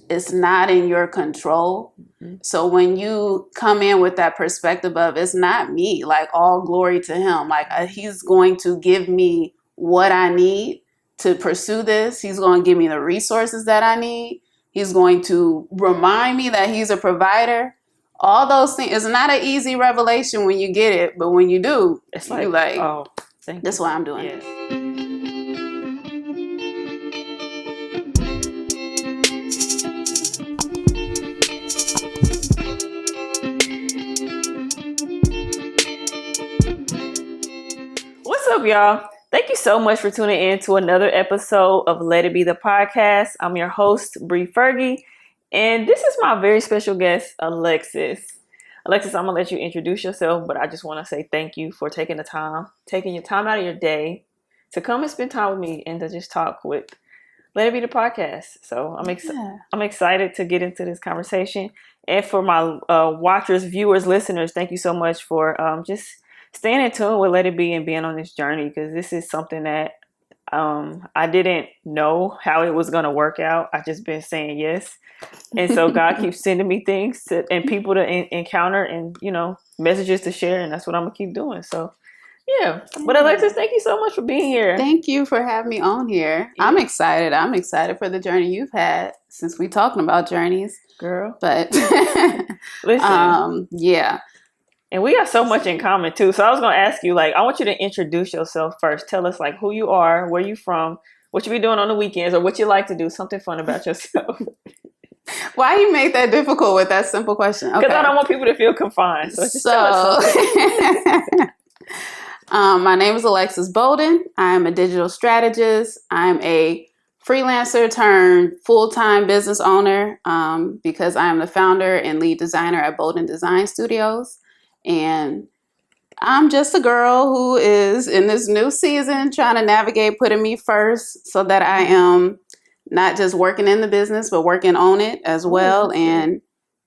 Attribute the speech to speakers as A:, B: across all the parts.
A: it's not in your control. Mm-hmm. So when you come in with that perspective of it's not me, like all glory to him, like he's going to give me what I need to pursue this. He's going to give me the resources that I need. He's going to remind me that he's a provider. All those things. It's not an easy revelation when you get it, but when you do, it's like oh, that's why I'm doing it.
B: What's up, y'all? Thank you so much for tuning in to another episode of Let It Be the Podcast. I'm your host, Fergie, and this is my very special guest, Alexis. Alexis, I'm gonna let you introduce yourself, but I just want to say thank you for taking your time out of your day to come and spend time with me and to just talk with Let It Be the Podcast. So I'm excited to get into this conversation, and for my watchers, viewers, listeners, thank you so much for just staying in tune with Let It Be and being on this journey, because this is something that I didn't know how it was going to work out. I just been saying yes. And so God keeps sending me things and people to encounter and, messages to share. And that's what I'm going to keep doing. So, yeah. But Alexis, thank you so much for being here.
A: Thank you for having me on here. Yeah. I'm excited. I'm excited for the journey you've had since we talking about journeys.
B: Girl.
A: But,
B: listen.
A: Yeah.
B: And we have so much in common, too. So I was going to ask you, I want you to introduce yourself first. Tell us, who you are, where you from, what you be doing on the weekends, or what you like to do, something fun about yourself.
A: Why you make that difficult with that simple question?
B: Because I don't want people to feel confined. So just tell us
A: my name is Alexis Bolden. I'm a digital strategist. I'm a freelancer turned full-time business owner because I am the founder and lead designer at Bolden Design Studios. And I'm just a girl who is in this new season trying to navigate putting me first so that I am not just working in the business, but working on it as well and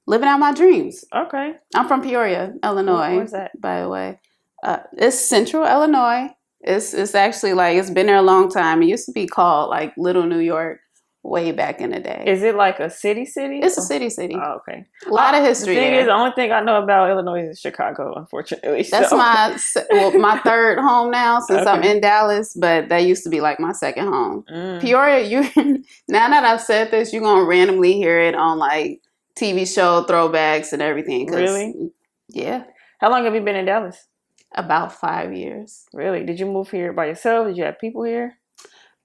A: living out my dreams.
B: Okay.
A: I'm from Peoria, Illinois.
B: Where's that?
A: By the way. It's central Illinois. It's actually it's been there a long time. It used to be called Little New York way back in the day.
B: Is it a city?
A: It's a city.
B: Oh, okay.
A: A lot of history there.
B: The only thing I know about Illinois is Chicago, unfortunately.
A: That's my third home now since I'm in Dallas, but that used to be my second home. Peoria, now that I've said this, you're going to randomly hear it on TV show throwbacks and everything.
B: Really?
A: Yeah.
B: How long have you been in Dallas?
A: About 5 years.
B: Really? Did you move here by yourself? Did you have people here?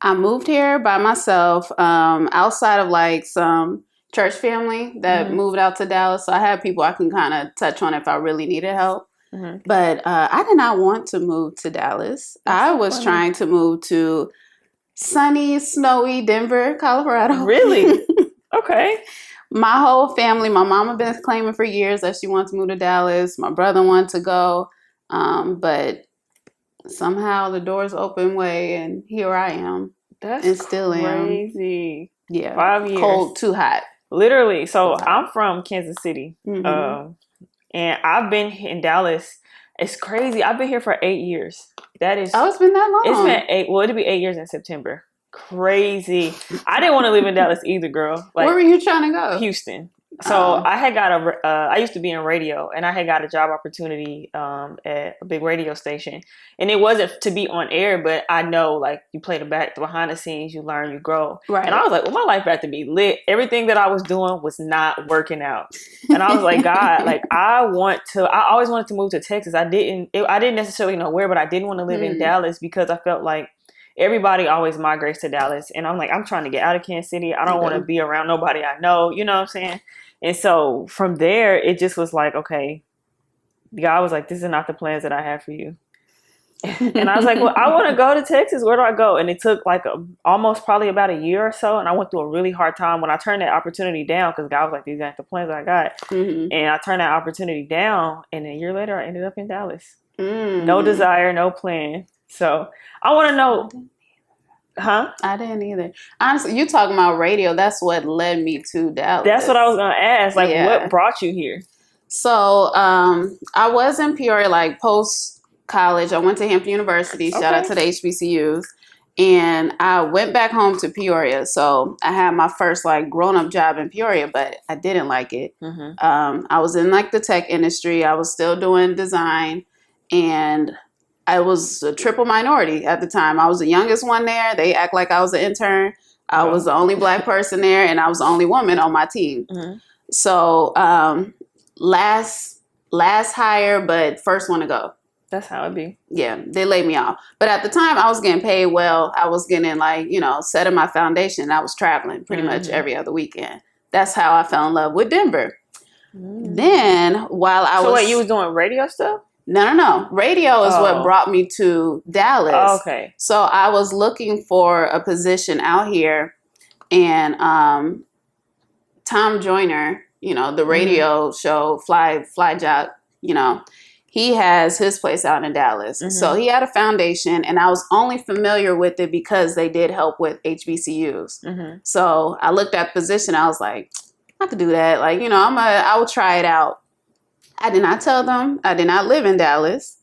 A: I moved here by myself, outside of some church family that moved out to Dallas. So I had people I can kind of touch on if I really needed help. Mm-hmm. But I did not want to move to Dallas. I was trying to move to sunny, snowy Denver, Colorado.
B: Really? Okay.
A: My whole family, my mom had been claiming for years that she wanted to move to Dallas. My brother wanted to go. But somehow the doors open way and here I am.
B: That's
A: and still
B: crazy.
A: Yeah.
B: 5 years.
A: Cold, too hot.
B: Literally. So I'm from Kansas City. Mm-hmm. And I've been in Dallas. It's crazy. I've been here for 8 years. That is.
A: Oh, it's been that long.
B: It's been 8. Well, it'll be 8 years in September. Crazy. I didn't want to live in Dallas either, girl.
A: Where were you trying to go?
B: Houston. So I had got I used to be in radio, and I had got a job opportunity at a big radio station, and it wasn't to be on air, but I know you play the behind the scenes, you learn, you grow.
A: Right.
B: And I was like, well, my life had to be lit. Everything that I was doing was not working out, and I was like, God, I always wanted to move to Texas. I didn't necessarily know where, but I didn't want to live in Dallas because I felt like everybody always migrates to Dallas, and I'm like, I'm trying to get out of Kansas City. I don't want to be around nobody I know. You know what I'm saying? And so from there, it just was okay, God was like, this is not the plans that I have for you. And I was like, well, I want to go to Texas. Where do I go? And it took almost probably about a year or so. And I went through a really hard time when I turned that opportunity down because God was like, these aren't the plans that I got. Mm-hmm. And I turned that opportunity down. And a year later, I ended up in Dallas. No desire, no plan. So I want to know. Huh?
A: I didn't either. Honestly, you talking about radio, that's what led me to Dallas.
B: That's what I was going to ask. What brought you here?
A: So, I was in Peoria, post-college. I went to Hampton University. Shout out to the HBCUs. And I went back home to Peoria. So I had my first like grown up job in Peoria, but I didn't like it. I was in like the tech industry. I was still doing design, and I was a triple minority at the time. I was the youngest one there. They act like I was an intern. I was the only Black person there, and I was the only woman on my team. So last hire, but first one to go.
B: That's how it be.
A: Yeah, they laid me off. But at the time, I was getting paid well. I was getting like, setting my foundation. I was traveling pretty much every other weekend. That's how I fell in love with Denver. Then while I was...
B: So wait, you was doing radio stuff?
A: No. Radio is what brought me to Dallas.
B: Oh, okay.
A: So I was looking for a position out here, and Tom Joyner, the radio show Fly Jock, he has his place out in Dallas. So he had a foundation, and I was only familiar with it because they did help with HBCUs. So I looked at the position. I was like, I could do that. Like, I will try it out. I did not tell them. I did not live in Dallas.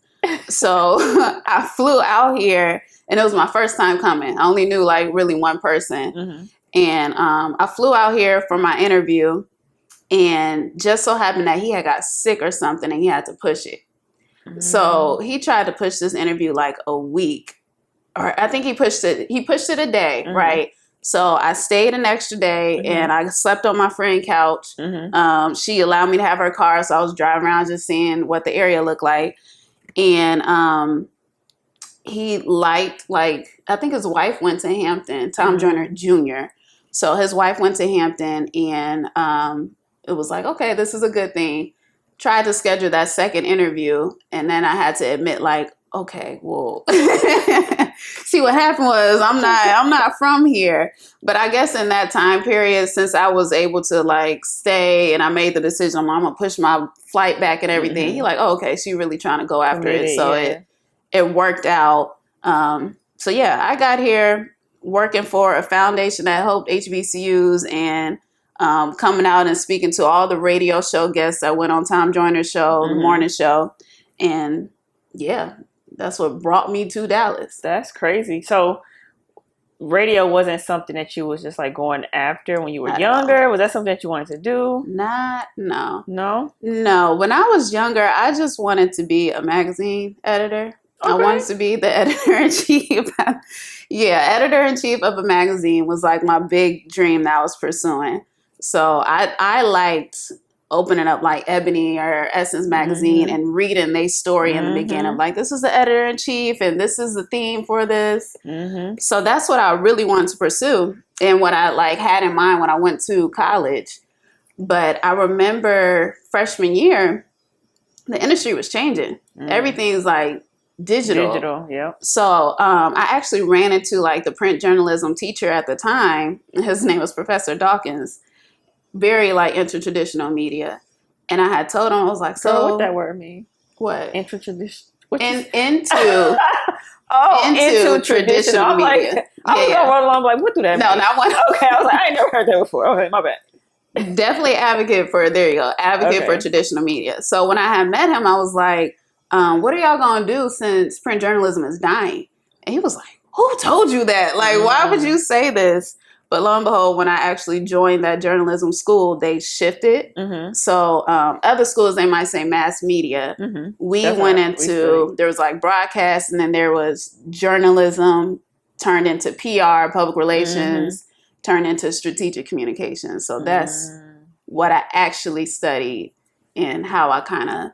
A: So I flew out here, and it was my first time coming. I only knew like really one person. And I flew out here for my interview, and just so happened that he had got sick or something, and he had to push it. So he tried to push this interview like a week, or I think he pushed it a day, right? So I stayed an extra day, and I slept on my friend's couch. She allowed me to have her car, so I was driving around just seeing what the area looked like. And he liked, like, I think his wife went to Hampton, Tom Joyner Jr. So his wife went to Hampton, and it was like, okay, this is a good thing. Tried to schedule that second interview, and then I had to admit, like, okay, well, see, what happened was I'm not from here. But I guess in that time period, since I was able to like stay, and I made the decision, I'm gonna push my flight back and everything. He like, oh, okay, she really trying to go after it. So it worked out. So yeah, I got here working for a foundation that helped HBCUs, and coming out and speaking to all the radio show guests that went on Tom Joyner's show, the morning show. And yeah, that's what brought me to Dallas.
B: That's crazy. So radio wasn't something that you was just like going after when you were younger? Was that something that you wanted to do?
A: No.
B: No?
A: No. When I was younger, I just wanted to be a magazine editor. Okay. I wanted to be the editor-in-chief. Yeah, editor-in-chief of a magazine was like my big dream that I was pursuing. So I liked opening up like Ebony or Essence magazine and reading their story in the beginning. Like, this is the editor-in-chief and this is the theme for this. So that's what I really wanted to pursue and what I like had in mind when I went to college. But I remember freshman year, the industry was changing. Everything's like digital.
B: Yeah.
A: So I actually ran into like the print journalism teacher at the time. His name was Professor Dawkins. Very like intertraditional media. And I had told him, I was like, so
B: what that word mean?
A: What?
B: Intertraditional.
A: Into traditional media.
B: Like, I was going right along like, what do that mean?
A: No, not one.
B: Okay, I was like, I ain't never heard that before. Okay, my bad.
A: Definitely advocate for traditional media. So when I had met him, I was like, what are y'all gonna do since print journalism is dying? And he was like, who told you that? Like, why would you say this? But lo and behold, when I actually joined that journalism school, they shifted. So other schools, they might say mass media. We went into, there was like broadcast, and then there was journalism turned into PR, public relations, turned into strategic communications. So that's what I actually studied and how I kind of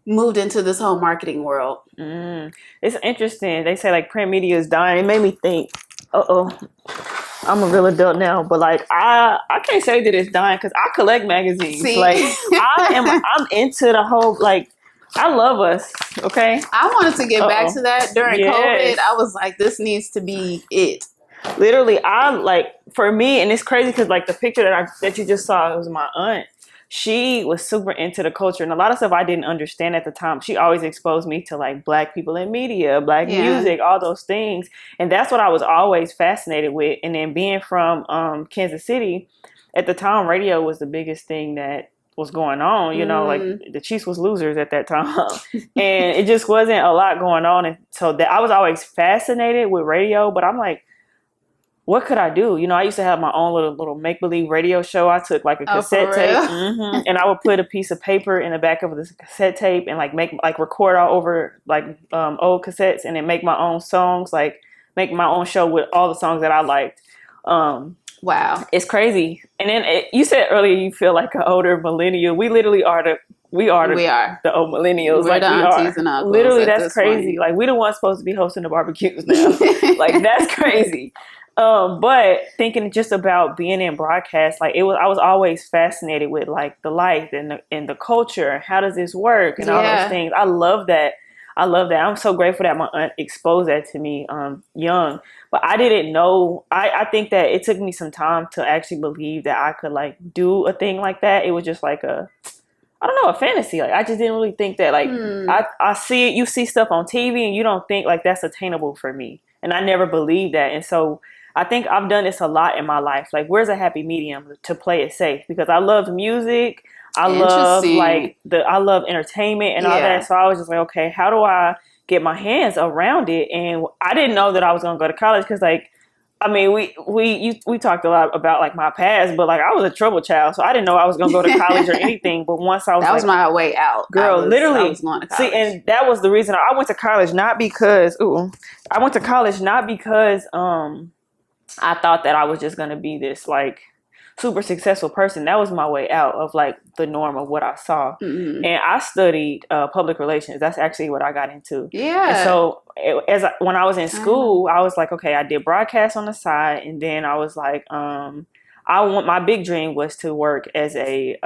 A: moved into this whole marketing world.
B: It's interesting. They say like print media is dying. It made me think, I'm a real adult now, but like I can't say that it's dying because I collect magazines.
A: See?
B: Like I'm into the whole like I love us. Okay,
A: I wanted to get back to that during COVID. I was like, this needs to be it.
B: Literally, I like for me, and it's crazy because like the picture that you just saw, it was my aunt. She was super into the culture and a lot of stuff I didn't understand at the time. She always exposed me to like Black people in media, Black music, all those things. And that's what I was always fascinated with. And then being from Kansas City, at the time, radio was the biggest thing that was going on, you know, like the Chiefs was losers at that time. And it just wasn't a lot going on. And so that I was always fascinated with radio, but I'm like, what could I do? You know, I used to have my own little make-believe radio show. I took like a cassette tape and I would put a piece of paper in the back of the cassette tape and like record all over like old cassettes and then make my own songs, like make my own show with all the songs that I liked.
A: Wow.
B: It's crazy. And then you said earlier you feel like an older millennial. We literally are the old millennials.
A: We're
B: like
A: the aunties and uncles.
B: Literally, that's crazy. Point. Like we the ones supposed to be hosting the barbecues now. Like that's crazy. But thinking just about being in broadcast, like I was always fascinated with like the life and the culture. How does this work and all those things? I love that. I'm so grateful that my aunt exposed that to me young. But I didn't know. I think that it took me some time to actually believe that I could like do a thing like that. It was just like a fantasy. Like I just didn't really think that. Like I see it. You see stuff on TV and you don't think like that's attainable for me. And I never believed that. And so I think I've done this a lot in my life. Like, where's a happy medium to play it safe? Because I love music. I love I love entertainment and all that. So I was just like, okay, how do I get my hands around it? And I didn't know that I was going to go to college because, like, I mean, we talked a lot about like my past, but like I was a trouble child, so I didn't know I was going to go to college or anything. But once I was
A: that was my way out,
B: girl. Literally,
A: I was going to college.
B: See, and that was the reason I went to college, not because I thought that I was just going to be this like super successful person. That was my way out of like the norm of what I saw. And I studied public relations. That's actually what I got into. Yeah. And so when I was in school, I was like, okay, I did broadcast on the side. And then I was like, my big dream was to work as a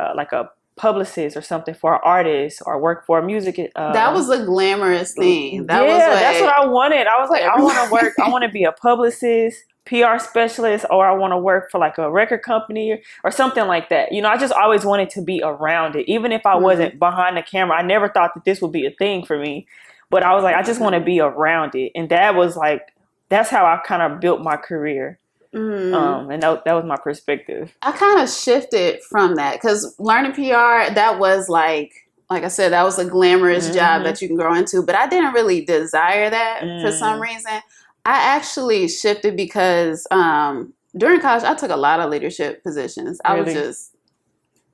B: publicist or something for artists or work for a music.
A: That was a glamorous thing.
B: That's what I wanted. I was like, I want to work. I want to be a publicist, PR specialist, or I want to work for like a record company or something like that. You know, I just always wanted to be around it. Even if I wasn't behind the camera, I never thought that this would be a thing for me. But I was like, I just want to be around it. And that was like, that's how I kind of built my career. And that was my perspective.
A: I kind of shifted from that because learning PR, that was like I said, that was a glamorous job that you can grow into. But I didn't really desire that for some reason. I actually shifted because during college, I took a lot of leadership positions. I was just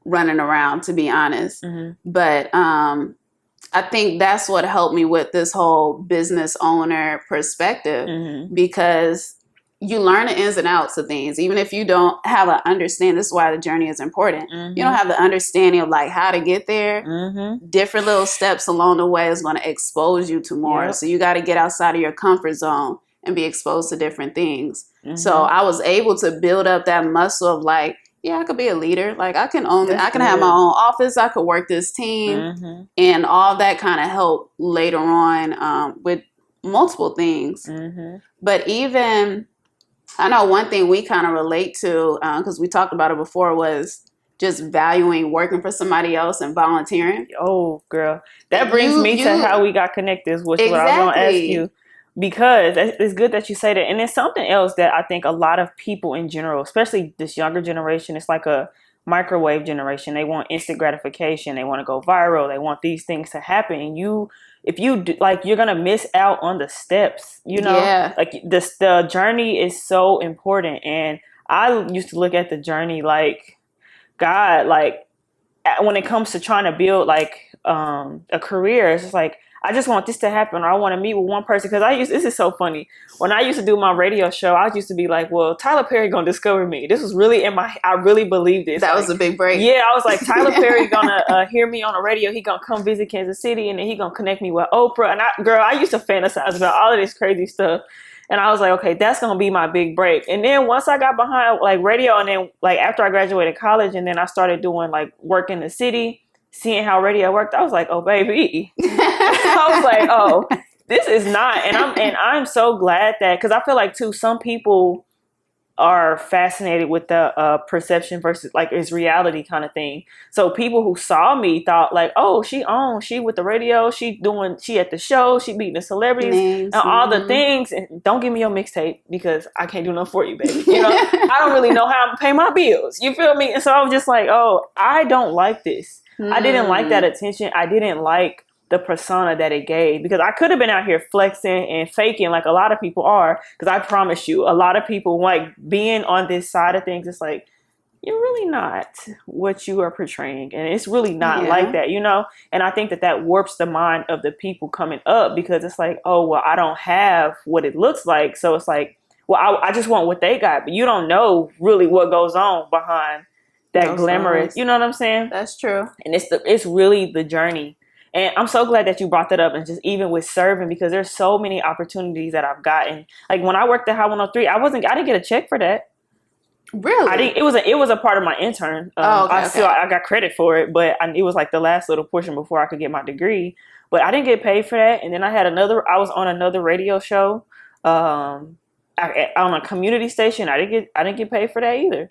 A: running around, to be honest. But I think that's what helped me with this whole business owner perspective because you learn the ins and outs of things. Even if you don't have an understanding, this is why the journey is important. You don't have the understanding of like how to get there. Different little steps along the way is going to expose you to more. So you got to get outside of your comfort zone and be exposed to different things. So I was able to build up that muscle of like, yeah, I could be a leader. Like I can own it. I can have my own office. I could work this team and all that kind of helped later on with multiple things. But even, I know one thing we kind of relate to, because we talked about it before, was just valuing working for somebody else and volunteering.
B: Oh, girl. That brings me to how we got connected, which is what I was going to ask you. Because it's good that you say that. And it's something else that I think a lot of people in general, especially this younger generation, it's like a microwave generation. They want instant gratification. They want to go viral. They want these things to happen. And if you do, like, you're going to miss out on the steps, you know, like the journey is so important. And I used to look at the journey like, God, like when it comes to trying to build like a career, it's just like, I just want this to happen, or I want to meet with one person. Because this is so funny. When I used to do my radio show, I used to be like, well, Tyler Perry going to discover me. This was really I really believed this.
A: That was a big break.
B: Yeah, I was like, Tyler Perry going to hear me on the radio. He going to come visit Kansas City, and then he going to connect me with Oprah. And I used to fantasize about all of this crazy stuff. And I was like, okay, that's going to be my big break. And then once I got behind like radio, and then like after I graduated college, and then I started doing like work in the city, seeing how radio worked, I was like, oh, baby. I was like, oh, this is not. And I'm so glad that, because I feel like too, some people are fascinated with the perception versus like it's reality kind of thing. So people who saw me thought like, oh, she with the radio, she at the show, she meeting the celebrities
A: Names.
B: and all the things. And don't give me your mixtape because I can't do nothing for you, baby. You know, I don't really know how to pay my bills. You feel me? And so I was just like, oh, I don't like this. I didn't like that attention. I didn't like the persona that it gave, because I could have been out here flexing and faking like a lot of people are. Because I promise you, a lot of people like being on this side of things. It's like, you're really not what you are portraying. And it's really not like that, you know? And I think that warps the mind of the people coming up, because it's like, oh, well, I don't have what it looks like. So it's like, well, I just want what they got. But you don't know really what goes on behind that glamorous, you know what I'm saying?
A: That's true. And
B: it's really the journey. And I'm so glad that you brought that up, and just even with serving, because there's so many opportunities that I've gotten. Like when I worked at High 103, I didn't get a check for that.
A: Really?
B: It was a part of my intern. I got credit for it, but it was like the last little portion before I could get my degree. But I didn't get paid for that. And then I was on another radio show, on a community station. I didn't get paid for that either.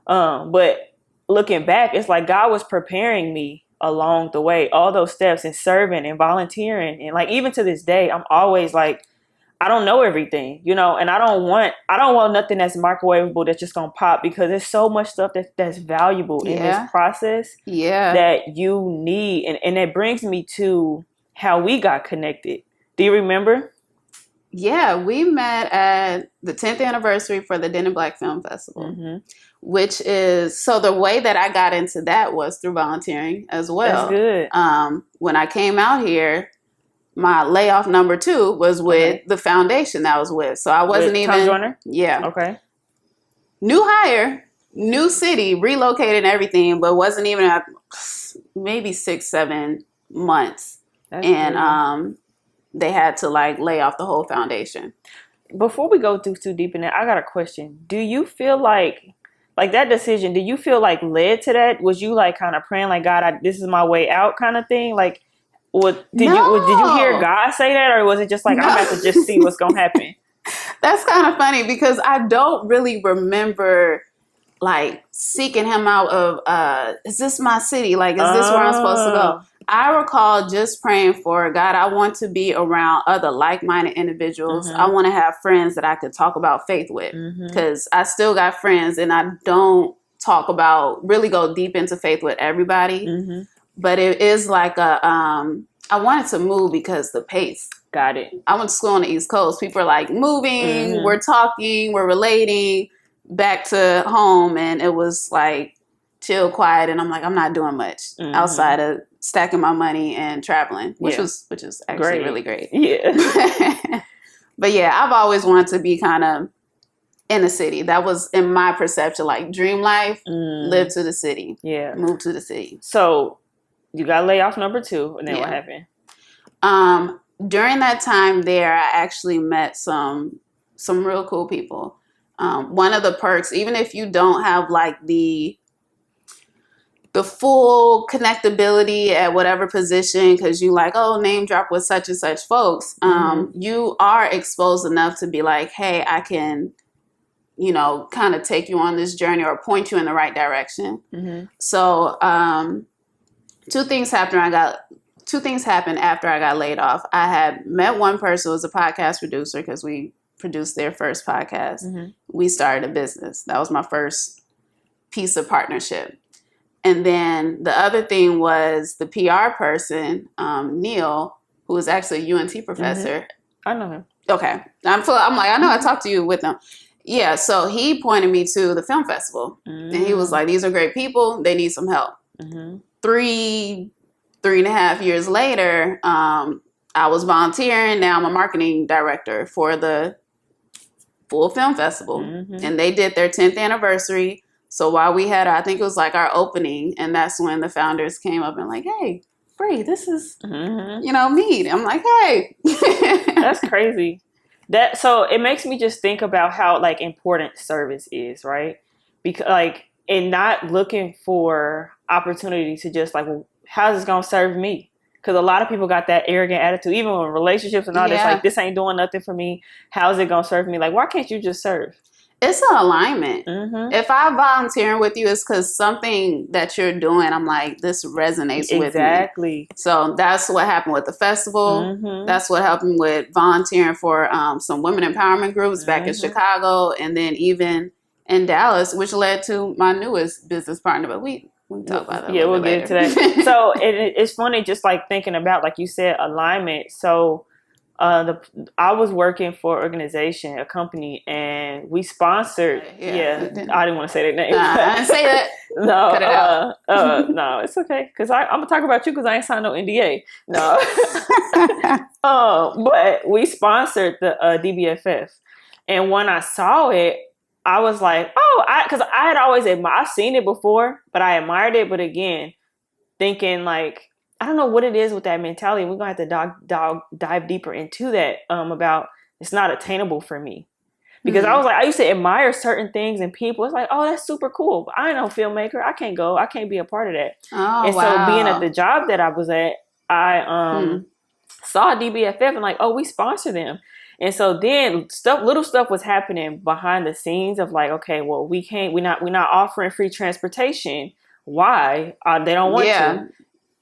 B: But looking back, it's like God was preparing me along the way, all those steps, and serving and volunteering. And like, even to this day, I'm always like, I don't know everything, you know, and I don't want nothing that's microwavable that's just gonna pop, because there's so much stuff that's valuable in this process that you need. And it brings me to how we got connected. Do you remember?
A: Yeah, we met at the 10th anniversary for the Den Black Film Festival, which is, so the way that I got into that was through volunteering as well.
B: That's good.
A: When I came out here, my layoff number 2 was with the foundation that I was with. So I wasn't even...
B: Tom Joyner?
A: Yeah.
B: Okay.
A: New hire, new city, relocated and everything, but wasn't even at maybe 6-7 months. That's and they had to like lay off the whole foundation.
B: Before we go too deep in that, I got a question. Do you feel like that decision, do you feel like led to that? Was you like kind of praying like, God, this is my way out kind of thing? Like, did you hear God say that, or was it just like, I'm about to just see what's gonna happen?
A: That's kind of funny, because I don't really remember like seeking him out of is this my city? Like, is this where I'm supposed to go? I recall just praying for, God, I want to be around other like-minded individuals. I want to have friends that I could talk about faith with, because I still got friends and I don't really go deep into faith with everybody. But it is like I wanted to move because the pace.
B: Got it.
A: I went to school on the East Coast. People are like moving, we're talking, we're relating back to home. And it was like chill, quiet. And I'm like, I'm not doing much outside of stacking my money and traveling, which is actually really great.
B: Yeah.
A: But yeah, I've always wanted to be kind of in the city. That was, in my perception, like dream life, live to the city. Yeah. Move to the city.
B: So you got layoff number 2, and then what happened?
A: During that time there, I actually met some real cool people. One of the perks, even if you don't have like the full connectability at whatever position, because you like, oh, name drop with such and such folks, you are exposed enough to be like, hey, I can, you know, kind of take you on this journey or point you in the right direction. So two things happened after I got laid off. I had met one person who was a podcast producer, because we produced their first podcast. We started a business. That was my first piece of partnership. And then the other thing was the PR person, Neil, who was actually a UNT professor.
B: I know him.
A: Okay. I'm like, I know I talked to you with him. Yeah. So he pointed me to the film festival, and he was like, these are great people. They need some help. 3.5 years later, I was volunteering. Now I'm a marketing director for the full film festival, and they did their 10th anniversary. So while we had, I think it was like our opening, and that's when the founders came up and like, hey, Bree, this is, you know, me. I'm like, hey.
B: That's crazy. So it makes me just think about how like important service is, right? Because like, and not looking for opportunity to just like, well, how's this going to serve me? Because a lot of people got that arrogant attitude, even in relationships and all this, like, this ain't doing nothing for me. How's it going to serve me? Like, why can't you just serve?
A: It's an alignment.
B: Mm-hmm.
A: If I'm volunteering with you, it's because something that you're doing, I'm like, this resonates with me.
B: Exactly.
A: So that's what happened with the festival.
B: Mm-hmm.
A: That's what happened with volunteering for some women empowerment groups back in
B: Mm-hmm.
A: Chicago, and then even in Dallas, which led to my newest business partner. But we can talk about that.
B: Yeah, we'll
A: later.
B: get into that. So it's funny, just like thinking about, like you said, alignment. So I was working for an organization, a company, and we sponsored. Yeah, I didn't want to say that name.
A: I didn't say that.
B: No,
A: cut it out.
B: No, it's okay, because I'm gonna talk about you because I ain't signed no NDA. No, but we sponsored the DBFF, and when I saw it, I was like, oh, because I had always I've seen it before, but I admired it. But again, thinking like, I don't know what it is with that mentality. We're gonna have to dive deeper into that. About it's not attainable for me, because I was like, I used to admire certain things and people. It's like, oh, that's super cool, but I ain't no filmmaker. I can't go. I can't be a part of that.
A: Oh,
B: and
A: wow.
B: so being at the job that I was at, I saw DBFF and like, oh, we sponsor them. And so then little stuff was happening behind the scenes of like, okay, well, we're not offering free transportation. Why? They don't want to.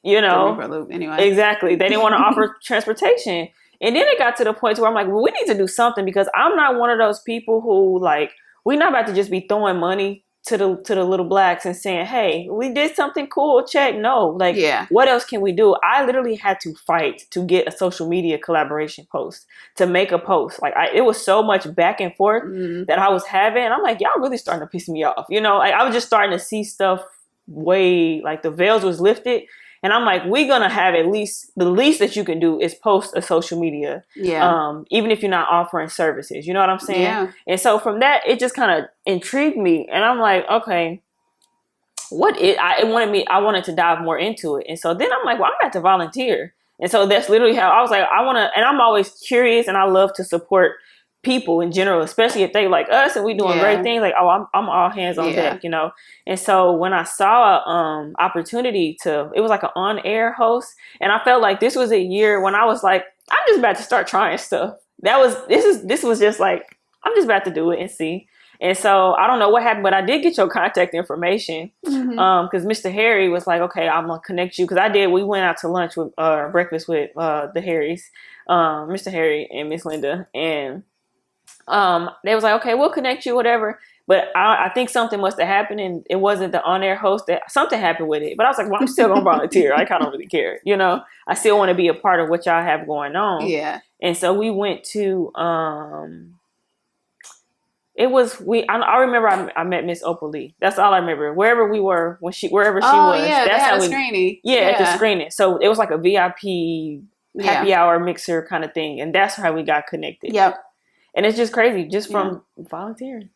B: You know,
A: anyway.
B: Exactly. They didn't want to offer transportation. And then it got to the point where I'm like, well, we need to do something, because I'm not one of those people who like, we're not about to just be throwing money to the little blacks and saying, hey, we did something cool, check. No, like, what else can we do? I literally had to fight to get a social media collaboration post, to make a post. Like, it was so much back and forth that I was having. And I'm like, y'all really starting to piss me off. You know, like, I was just starting to see stuff way, like the veils was lifted. And I'm like, we're going to have the least that you can do is post a social media. Yeah. Even if you're not offering services, you know what I'm saying? Yeah. And so from that, it just kind of intrigued me. And I'm like, okay, I wanted to dive more into it. And so then I'm like, well, I'm about to volunteer. And so that's literally how I was like, and I'm always curious, and I love to support people in general, especially if they like us and we doing great things. Like, oh, I'm all hands on deck, you know. And so when I saw opportunity it was like an on-air host, and I felt like this was a year when I was like, I'm just about to start trying stuff. This was just like, I'm just about to do it and see. And so I don't know what happened, but I did get your contact information, because Mr. Harry was like, okay, I'm gonna connect you, because we went out to lunch with breakfast with the Harrys, Mr. Harry and Miss Linda, and they was like, okay, we'll connect you, whatever. But I think something must have happened, and it wasn't the on-air host. That something happened with it. But I was like, well, I'm still gonna volunteer. I kind of don't really care, you know. I still want to be a part of what y'all have going on. Yeah. And so we went to I remember I met Miss Opal Lee. That's all I remember. Wherever we were wherever she was.
A: Yeah,
B: that's
A: how we screening.
B: At the screening. So it was like a VIP happy hour mixer kind of thing, and that's how we got connected. Yep. And it's just crazy, just from volunteering.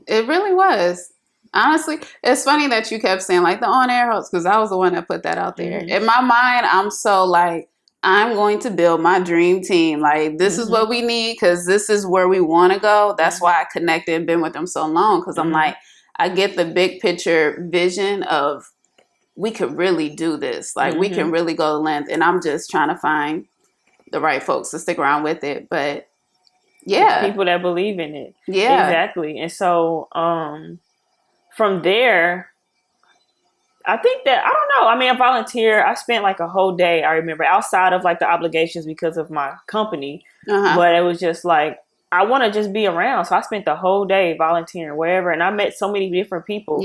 A: It really was. Honestly, it's funny that you kept saying like the on-air host, because I was the one that put that out there. In my mind, I'm so like, I'm going to build my dream team. Like, this is what we need, because this is where we want to go. That's why I connected and been with them so long, because I'm like, I get the big picture vision of we could really do this. Like, we can really go the length. And I'm just trying to find the right folks to stick around with it. But
B: people that believe in it. Yeah, exactly. And so from there, I think that, I don't know, I mean, I volunteer. I spent like a whole day, I remember, outside of like the obligations because of my company, but it was just like, I want to just be around. So I spent the whole day volunteering wherever, and I met so many different people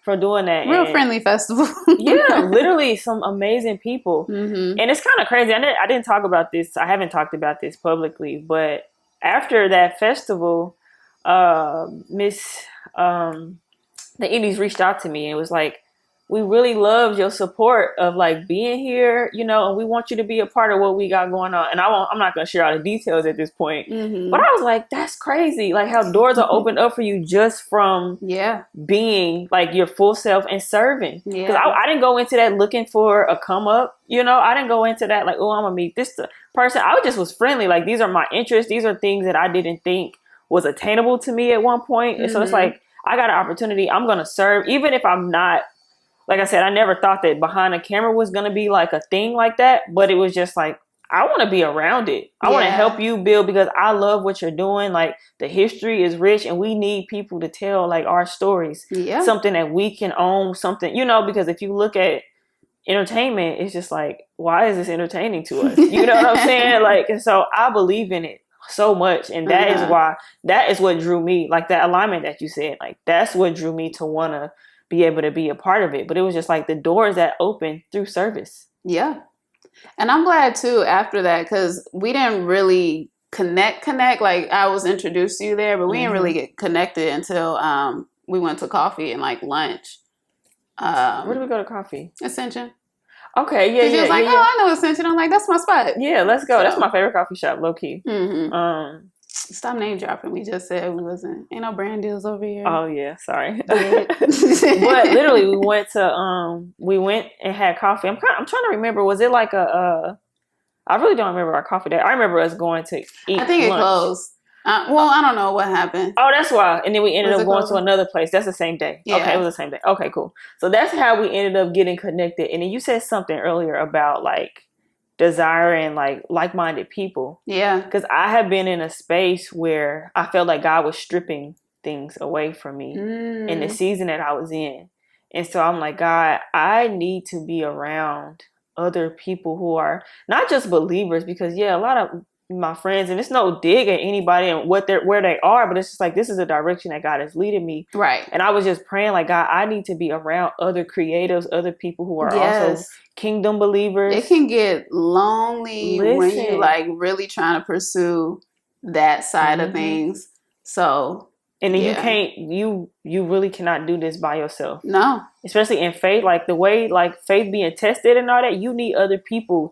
B: from doing that.
A: Real friendly festival.
B: Literally some amazing people. And it's kind of crazy. I didn't talk about this. I haven't talked about this publicly, but after that festival, the Indies reached out to me and was like, we really loved your support of like being here, you know, and we want you to be a part of what we got going on. And I'm not going to share all the details at this point, but I was like, that's crazy. Like how doors are opened up for you just from being like your full self and serving. Because I didn't go into that looking for a come up, you know, I didn't go into that like, oh, I'm going to meet this person. I just was friendly. Like, these are my interests. These are things that I didn't think was attainable to me at one point. And so it's like, I got an opportunity. I'm going to serve, even if I'm not. Like I said, I never thought that behind a camera was going to be like a thing like that, but it was just like, I want to be around it. I want to help you build, because I love what you're doing. Like, the history is rich, and we need people to tell like our stories.
A: Yeah.
B: Something that we can own, something, you know, because if you look at entertainment, it's just like, why is this entertaining to us? You know what I'm saying? Like, and so I believe in it so much. And that is why, that is what drew me, like that alignment that you said, like that's what drew me to want to be able to be a part of it. But it was just like the doors that opened through service.
A: Yeah. And I'm glad too after that, because we didn't really connect. Like, I was introduced to you there, but we didn't really get connected until we went to coffee and like lunch.
B: Where did we go to coffee?
A: Ascension.
B: Okay, yeah,
A: He was like, I know Ascension. I'm like, that's my spot.
B: Yeah, let's go. So, that's my favorite coffee shop, low key.
A: Stop name dropping. We just said we wasn't. Ain't no brand deals over here.
B: Oh yeah, sorry. But literally, we went and had coffee. I'm trying to remember. Was it like I really don't remember our coffee day. I remember us going to eat.
A: I think
B: lunch.
A: It closed. Well, I don't know what happened.
B: Oh, that's why. And then we ended up going to another place. That's the same day. Yeah. Okay, it was the same day. Okay, cool. So that's how we ended up getting connected. And then you said something earlier about like desiring like-minded people.
A: Yeah.
B: Because I have been in a space where I felt like God was stripping things away from me in the season that I was in. And so I'm like, God, I need to be around other people who are not just believers, because a lot of my friends, and it's no dig at anybody and where they are, but it's just like, this is a direction that God is leading me.
A: Right.
B: And I was just praying like, God, I need to be around other creatives, other people who are also kingdom believers.
A: It can get lonely when you like really trying to pursue that side of things. So,
B: and then you can't, you really cannot do this by yourself.
A: No.
B: Especially in faith, like the way like faith being tested and all that, you need other people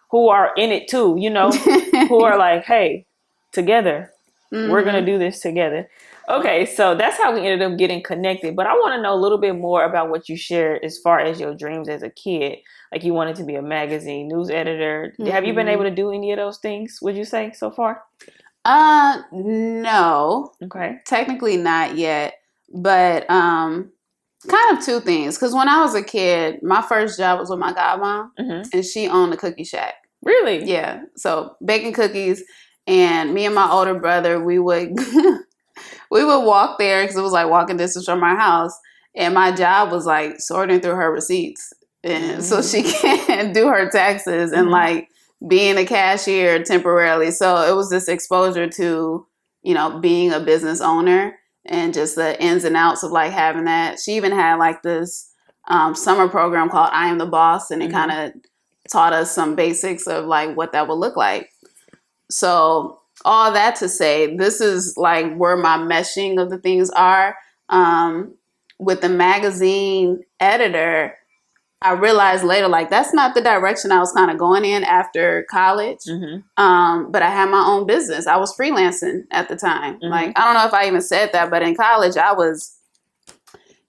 B: who are in it too, you know, who are like, hey, together, we're going to do this together. Okay, so that's how we ended up getting connected. But I want to know a little bit more about what you shared as far as your dreams as a kid. Like, you wanted to be a magazine news editor. Have you been able to do any of those things, would you say, so far?
A: No.
B: Okay.
A: Technically not yet. But kind of two things. Because when I was a kid, my first job was with my godmom, and she owned a cookie shack.
B: Really?
A: Yeah. So baking cookies, and me and my older brother, we would walk there because it was like walking distance from our house. And my job was like sorting through her receipts, and so she can do her taxes and like being a cashier temporarily. So it was this exposure to, you know, being a business owner and just the ins and outs of like having that. She even had like this summer program called I Am the Boss, and it kind of taught us some basics of like what that would look like. So all that to say, this is like where my meshing of the things are. With the magazine editor, I realized later, like, that's not the direction I was kind of going in after college. But I had my own business. I was freelancing at the time. Like, I don't know if I even said that, but in college,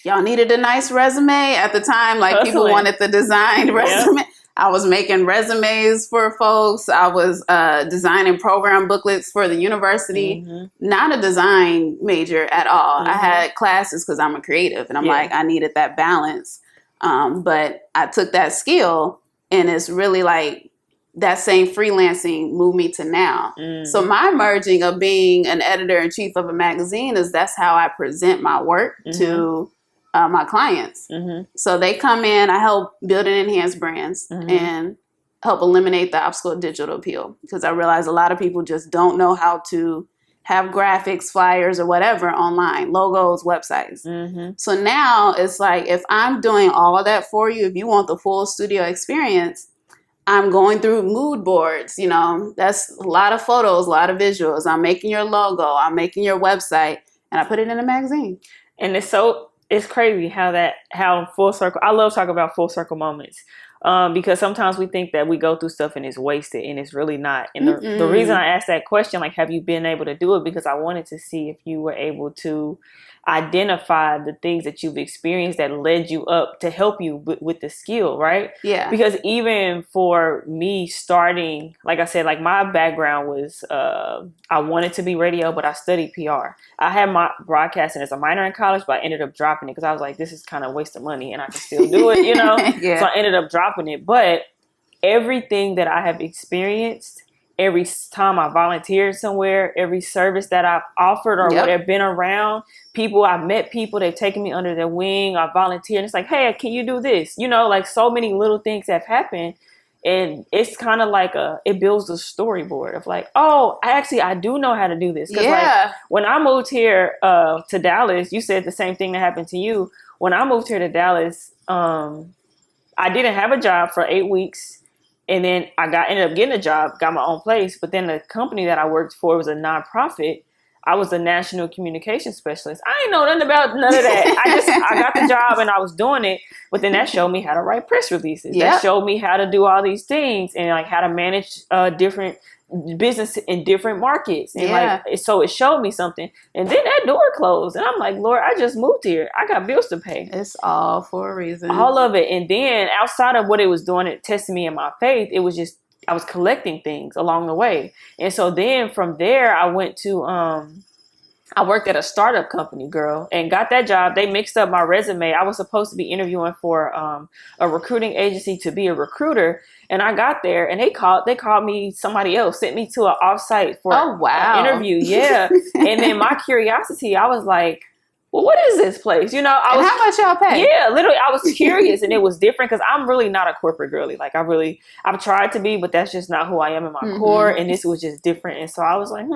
A: y'all needed a nice resume at the time. Like, people wanted the designed resume. I was making resumes for folks. I was designing program booklets for the university. Not a design major at all. I had classes because I'm a creative, and I'm like, I needed that balance. But I took that skill, and it's really like that same freelancing moved me to now. So my merging of being an editor-in-chief of a magazine that's how I present my work to my clients. So they come in, I help build and enhance brands and help eliminate the obstacle of digital appeal, because I realize a lot of people just don't know how to have graphics, flyers, or whatever online, logos, websites. So now it's like, if I'm doing all of that for you, if you want the full studio experience, I'm going through mood boards. You know, that's a lot of photos, a lot of visuals. I'm making your logo, I'm making your website, and I put it in a magazine.
B: And it's crazy how full circle. I love talking about full circle moments. Because sometimes we think that we go through stuff and it's wasted, and it's really not. And the reason I asked that question, like, have you been able to do it? Because I wanted to see if you were able to identify the things that you've experienced that led you up to help you with the skill, right?
A: Yeah.
B: Because even for me starting, like I said, like my background was, I wanted to be radio, but I studied PR. I had my broadcasting as a minor in college, but I ended up dropping it because I was like, this is kind of a waste of money and I can still do it, you know? So I ended up dropping it. But everything that I have experienced, every time I volunteered somewhere, every service that I've offered or what I've been around, people, I've met people, they've taken me under their wing, I volunteered, and it's like, hey, can you do this? You know, like so many little things have happened. And it's kind of like it builds a storyboard of like, oh, I do know how to do this. Because like when I moved here to Dallas, you said the same thing that happened to you. When I moved here to Dallas, I didn't have a job for 8 weeks. And then I ended up getting a job, got my own place. But then the company that I worked for was a nonprofit. I was a national communication specialist. I ain't know nothing about none of that. I got the job and I was doing it. But then that showed me how to write press releases. That showed me how to do all these things and like how to manage different business in different markets. And like, so it showed me something. And then that door closed. And I'm like, Lord, I just moved here. I got bills to pay.
A: It's all for a reason.
B: All of it. And then outside of what it was doing, it tested me in my faith. It was just, I was collecting things along the way. And so then from there, I went to, I worked at a startup company, girl, and got that job. They mixed up my resume. I was supposed to be interviewing for a recruiting agency to be a recruiter. And I got there and they called me somebody else, sent me to an offsite for an interview. Yeah. And then my curiosity, I was like, well, what is this place? You know,
A: how much y'all pay?
B: Yeah, literally, I was curious, and it was different because I'm really not a corporate girly. Like, I've tried to be, but that's just not who I am in my core, and this was just different. And so I was like,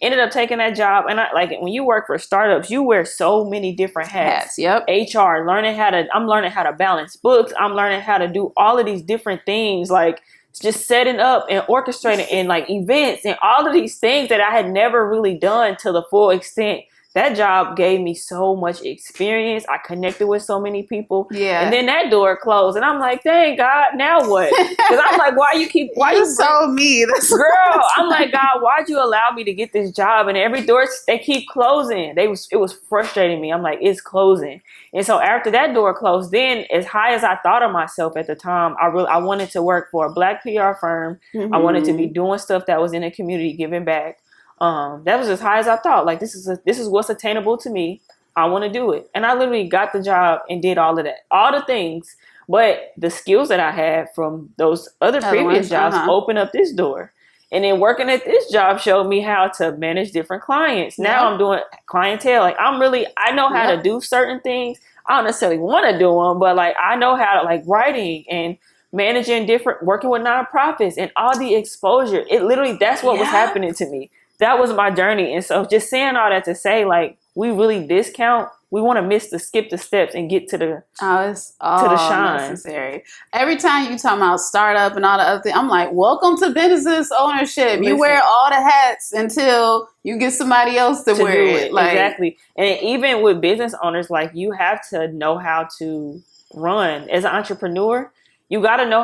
B: ended up taking that job. And when you work for startups, you wear so many different hats. HR, I'm learning how to balance books. I'm learning how to do all of these different things, like just setting up and orchestrating and like events and all of these things that I had never really done to the full extent. That job gave me so much experience. I connected with so many people. Yeah. And then that door closed. And I'm like, dang, God, now what? Because I'm like, why you
A: so me?
B: Girl, I'm like, God, why'd you allow me to get this job? And every door, they keep closing. It was frustrating me. I'm like, it's closing. And so after that door closed, then as high as I thought of myself at the time, I wanted to work for a Black PR firm. I wanted to be doing stuff that was in the community, giving back. That was as high as I thought. Like, this is what's attainable to me. I want to do it. And I literally got the job and did all of that, all the things. But the skills that I had from those other previous jobs opened up this door. And then working at this job showed me how to manage different clients. Now I'm doing clientele. Like, I know how to do certain things. I don't necessarily want to do them, but like, I know how to, like, writing and managing working with nonprofits and all the exposure. It literally, that's what was happening to me. That was my journey. And so just saying all that to say, like, we really discount. We want to skip the steps and get to the shine.
A: Necessary. Every time you talk about startup and all the other things, I'm like, welcome to business ownership. You wear all the hats until you get somebody else to wear it. Like,
B: exactly. And even with business owners, like, you have to know how to run as an entrepreneur. You got to know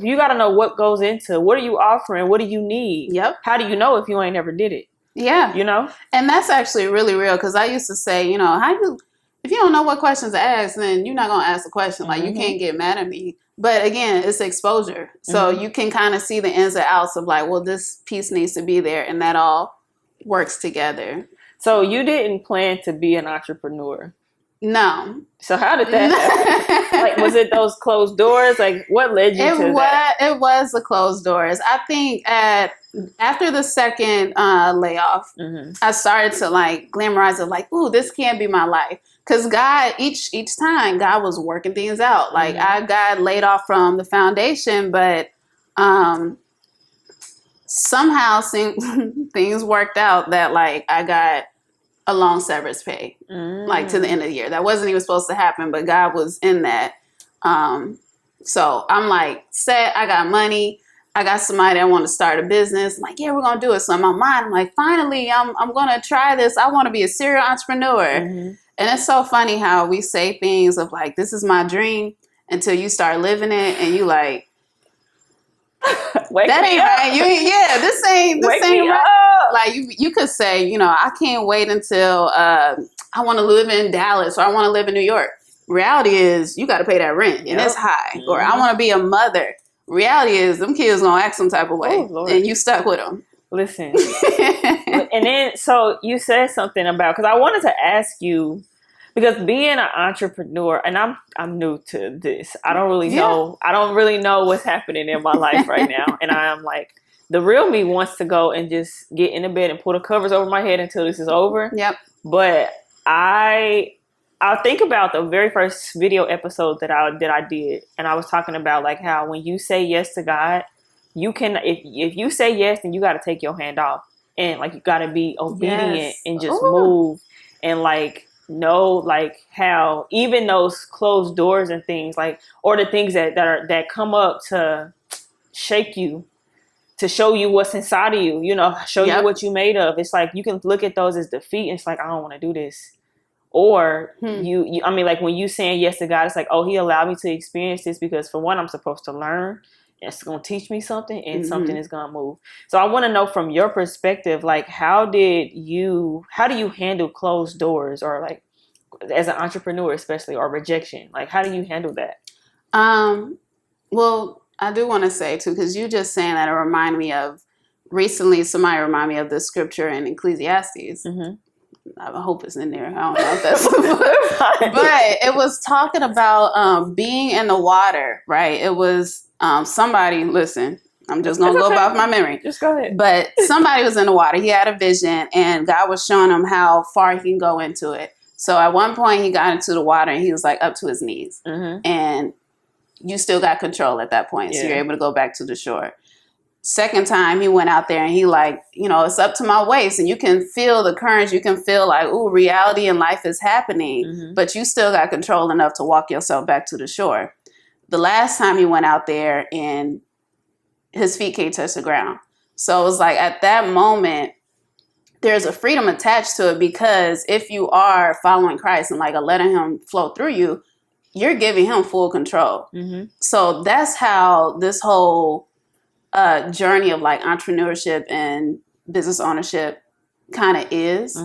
B: you got to know what goes into, what are you offering? What do you need?
A: Yep.
B: How do you know if you ain't never did it?
A: Yeah.
B: You know?
A: And that's actually really real, because I used to say, you know, if you don't know what questions to ask, then you're not going to ask the question. Like, you can't get mad at me. But again, it's exposure. So you can kind of see the ins and outs of like, well, this piece needs to be there, and that all works together.
B: So you didn't plan to be an entrepreneur?
A: No.
B: So how did that happen? Like, was it those closed doors? Like, what led you to that?
A: It was the closed doors. I think after the second layoff, I started to like glamorize it, like, ooh, this can't be my life. Because God, each time, God was working things out. Like, I got laid off from the foundation, but somehow things worked out that like I got a long severance pay, like to the end of the year. That wasn't even supposed to happen, but God was in that. So I'm like set, I got money. I got somebody that want to start a business. I'm like, yeah, we're going to do it. So in my mind, I'm like, finally, I'm going to try this. I want to be a serial entrepreneur. And it's so funny how we say things of like, this is my dream, until you start living it and you like, that ain't right. This ain't right. Like you could say, you know, I can't wait until I want to live in Dallas, or I want to live in New York. Reality is you got to pay that rent, and it's high. Or I want to be a mother. Reality is them kids gonna act some type of way, and you stuck with them.
B: Listen, and then so you said something about, because I wanted to ask you, Because being an entrepreneur, and I'm new to this. I don't really know. I don't really know what's happening in my life right now, and I'm like, the real me wants to go and just get in the bed and pull the covers over my head until this is over.
A: Yep.
B: But I'll think about the very first video episode that I did, and I was talking about like how when you say yes to God, you can if you say yes, then you got to take your hand off, and like you got to be obedient and just move, and like know like how even those closed doors and things like, or the things that come up to shake you, to show you what's inside of you, you know, show you what you made of. It's like you can look at those as defeat, and it's like, I don't want to do this. Or you, I mean, like when you saying yes to God, it's like, oh, he allowed me to experience this because for one, I'm supposed to learn. It's going to teach me something, and something is going to move. So I want to know from your perspective, like, how do you handle closed doors, or like as an entrepreneur, especially, or rejection? Like, how do you handle that?
A: Well, I do want to say too, because you just saying that, it reminded me of recently, somebody reminded me of the scripture in Ecclesiastes. I hope it's in there. I don't know if that's but it was talking about being in the water, right? It was somebody, listen, I'm just going to go off my memory.
B: Just go ahead.
A: But somebody was in the water. He had a vision, and God was showing him how far he can go into it. So at one point he got into the water and he was like up to his knees. And you still got control at that point. So you're able to go back to the shore. Second time he went out there and he like, you know, it's up to my waist, and you can feel the currents. You can feel like, ooh, reality in life is happening, but you still got control enough to walk yourself back to the shore. The last time he went out there and his feet can't touch the ground. So it was like at that moment, there's a freedom attached to it, because if you are following Christ and like letting him flow through you, you're giving him full control. So that's how this whole journey of like entrepreneurship and business ownership kind of is.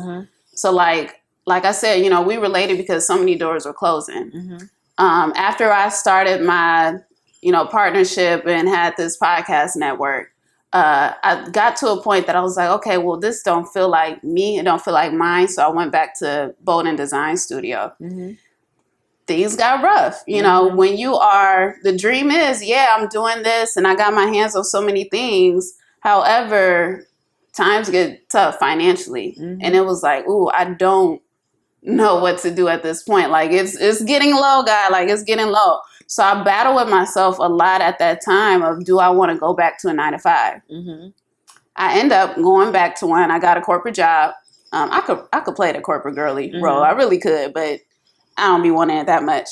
A: So like I said, you know, we related because so many doors were closing. After I started my, you know, partnership and had this podcast network, I got to a point that I was like, okay, well, this don't feel like me. It don't feel like mine. So I went back to Bolden Design Studio. Things got rough. You know, when you are, the dream is, yeah, I'm doing this and I got my hands on so many things. However, times get tough financially. And it was like, ooh, I don't know what to do at this point. Like it's getting low, God, like it's getting low. So I battled with myself a lot at that time of, do I want to go back to a 9-to-5? I end up going back to one. I got a corporate job. I could play the corporate girly role. I really could, but I don't be wanting it that much.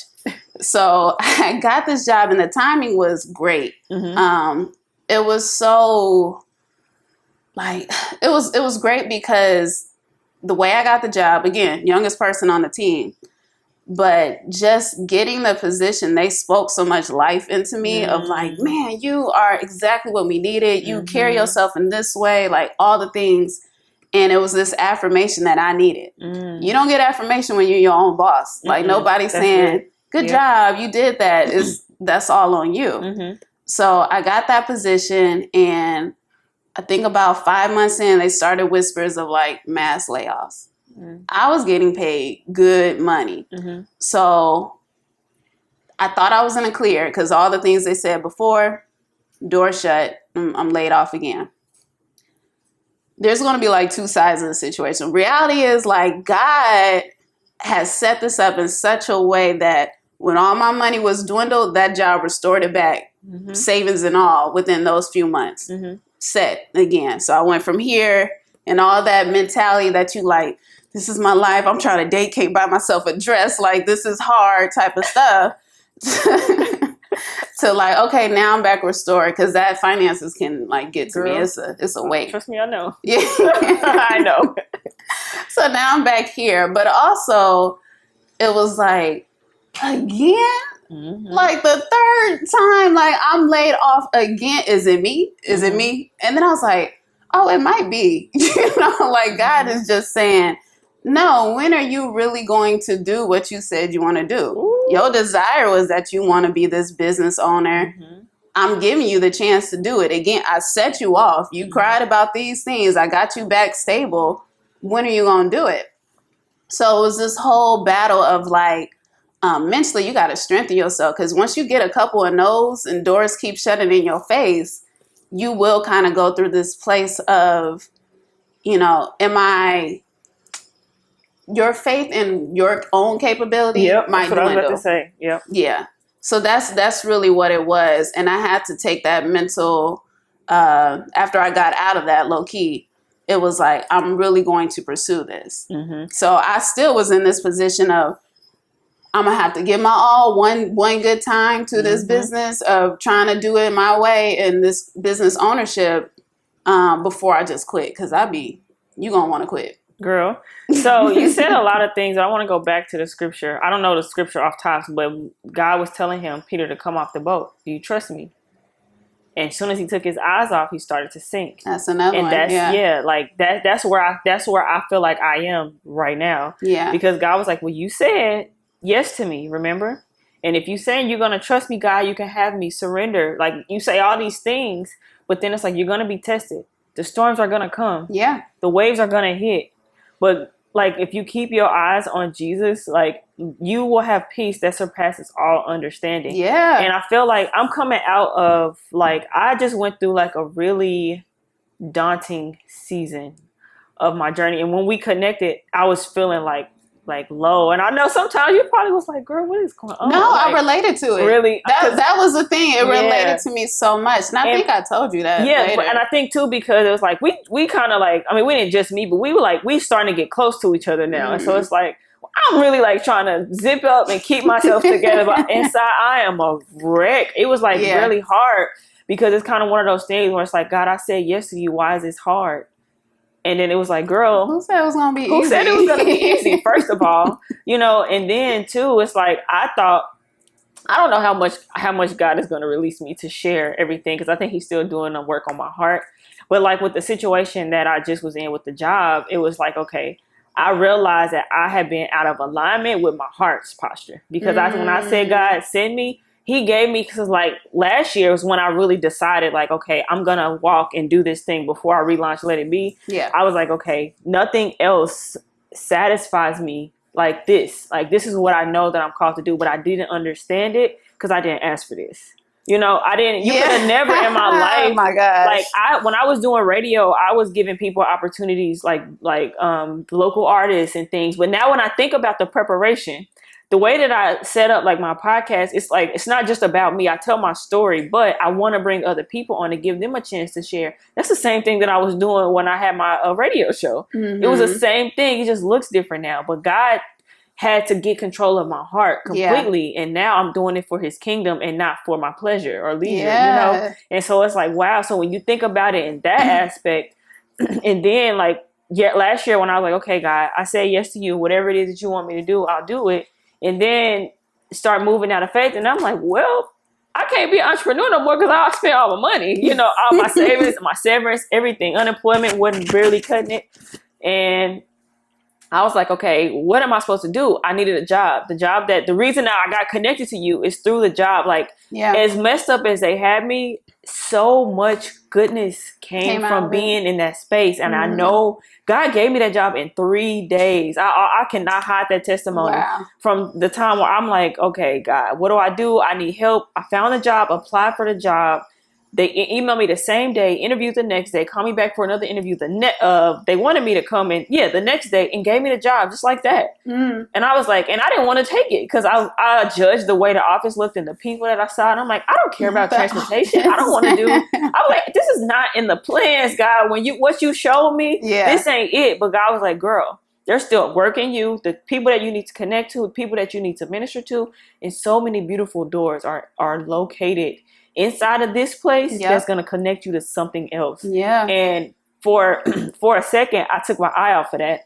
A: So I got this job and the timing was great. It was so like, it was great because the way I got the job, again, youngest person on the team, but just getting the position, they spoke so much life into me of like, man, you are exactly what we needed. You carry yourself in this way, like all the things. And it was this affirmation that I needed. You don't get affirmation when you're your own boss. Like nobody's saying, good job, you did that. That's all on you. So I got that position, and I think about 5 months in, they started whispers of like mass layoffs. I was getting paid good money. So I thought I was in a clear because all the things they said before, door shut, I'm laid off again. There's going to be like two sides of the situation. Reality is like God has set this up in such a way that when all my money was dwindled, that job restored it back, savings and all, within those few months. Set again. So I went from here and all that mentality that you like, this is my life. I'm trying to date, can't buy myself a dress. Like this is hard type of stuff. To like, okay, now I'm back restored, because that finances can like get to me. It's a weight.
B: Trust me, I know.
A: Yeah,
B: I know.
A: So now I'm back here, but also it was like, again, like the third time, like I'm laid off again. Is it me? Is it me? And then I was like, oh, it might be. You know, like God is just saying, no, when are you really going to do what you said you want to do? Ooh. Your desire was that you want to be this business owner. I'm giving you the chance to do it. Again, I set you off. You cried about these things. I got you back stable. When are you going to do it? So it was this whole battle of like, mentally, you got to strengthen yourself, because once you get a couple of no's and doors keep shutting in your face, you will kind of go through this place of, your faith in your own capability
B: Yep,
A: might
B: that's what I was about to
A: dwindle.
B: say. Yep.
A: Yeah. So that's really what it was. And I had to take that mental, after I got out of that, low key, it was like, I'm really going to pursue this.
B: Mm-hmm.
A: So I still was in this position of, I'm gonna have to give my all one good time to this business of trying to do it my way and this business ownership, before I just quit, because you gonna want to quit.
B: Girl. So you said a lot of things. I want to go back to the scripture. I don't know the scripture off top, but God was telling him, Peter, to come off the boat. Do you trust me? And as soon as he took his eyes off, he started to sink.
A: That's another
B: and
A: one.
B: That's where I feel like I am right now.
A: Yeah.
B: Because God was like, well, you said yes to me, remember? And if you saying you're gonna trust me, God, you can have me surrender. Like, you say all these things, but then it's like, you're gonna be tested. The storms are gonna come.
A: Yeah.
B: The waves are gonna hit. But like, if you keep your eyes on Jesus, like, you will have peace that surpasses all understanding.
A: Yeah.
B: And I feel like I'm coming out of, like, I just went through like a really daunting season of my journey. And when we connected, I was feeling like low. And I know sometimes you probably was like, girl, what is going on?
A: No,
B: like,
A: I related to it.
B: Really?
A: That was the thing. It related to me so much. And I think I told you that.
B: Yeah,
A: later.
B: And I think too, because it was like, we kind of like, I mean, we didn't just meet, but we were like, we starting to get close to each other now. And so it's like, I'm really like trying to zip up and keep myself together. But inside, I am a wreck. It was like really hard, because it's kind of one of those things where it's like, God, I said yes to you. Why is this hard? And then it was like, girl,
A: who said it was going to be easy?
B: Who said it was going to be easy, first of all? And then too, it's like, I don't know how much God is going to release me to share everything, because I think he's still doing the work on my heart. But like with the situation that I just was in with the job, it was like, okay, I realized that I had been out of alignment with my heart's posture, because when I said, God, send me, he gave me, because like last year was when I really decided, like, okay, I'm going to walk and do this thing before I relaunch Let It Be.
A: Yeah.
B: I was like, okay, nothing else satisfies me like this. Like, this is what I know that I'm called to do, but I didn't understand it because I didn't ask for this. You could have never in my life.
A: Oh my gosh.
B: Like, when I was doing radio, I was giving people opportunities like local artists and things. But now when I think about the preparation, the way that I set up like my podcast, it's like, it's not just about me. I tell my story, but I want to bring other people on to give them a chance to share. That's the same thing that I was doing when I had my radio show. It was the same thing. It just looks different now. But God had to get control of my heart completely. Yeah. And now I'm doing it for his kingdom and not for my pleasure or leisure, And so it's like, wow. So when you think about it in that aspect, and then like, last year when I was like, okay, God, I say yes to you, whatever it is that you want me to do, I'll do it. And then start moving out of faith. And I'm like, well, I can't be an entrepreneur no more because I spent all my money, all my savings, my severance, everything. Unemployment wasn't barely cutting it. And I was like, okay, what am I supposed to do? I needed a job. The reason that I got connected to you is through the job. Like, as messed up as they had me, so much goodness came from being in that space. And I know God gave me that job in 3 days. I cannot hide that testimony from the time where I'm like, okay, God, what do? I need help. I found a job, applied for the job. They emailed me the same day, interviewed the next day, called me back for another interview. They wanted me to come in, the next day, and gave me the job just like that. And I was like, and I didn't want to take it because I judged the way the office looked and the people that I saw. And I'm like, I don't care about transportation. I don't want to do. I'm like, this is not in the plans, God. What you showed me, this ain't it. But God was like, girl, they're still working you, the people that you need to connect to, the people that you need to minister to. And so many beautiful doors are located inside of this place that's going to connect you to something else. Yeah. And for a second, I took my eye off of that,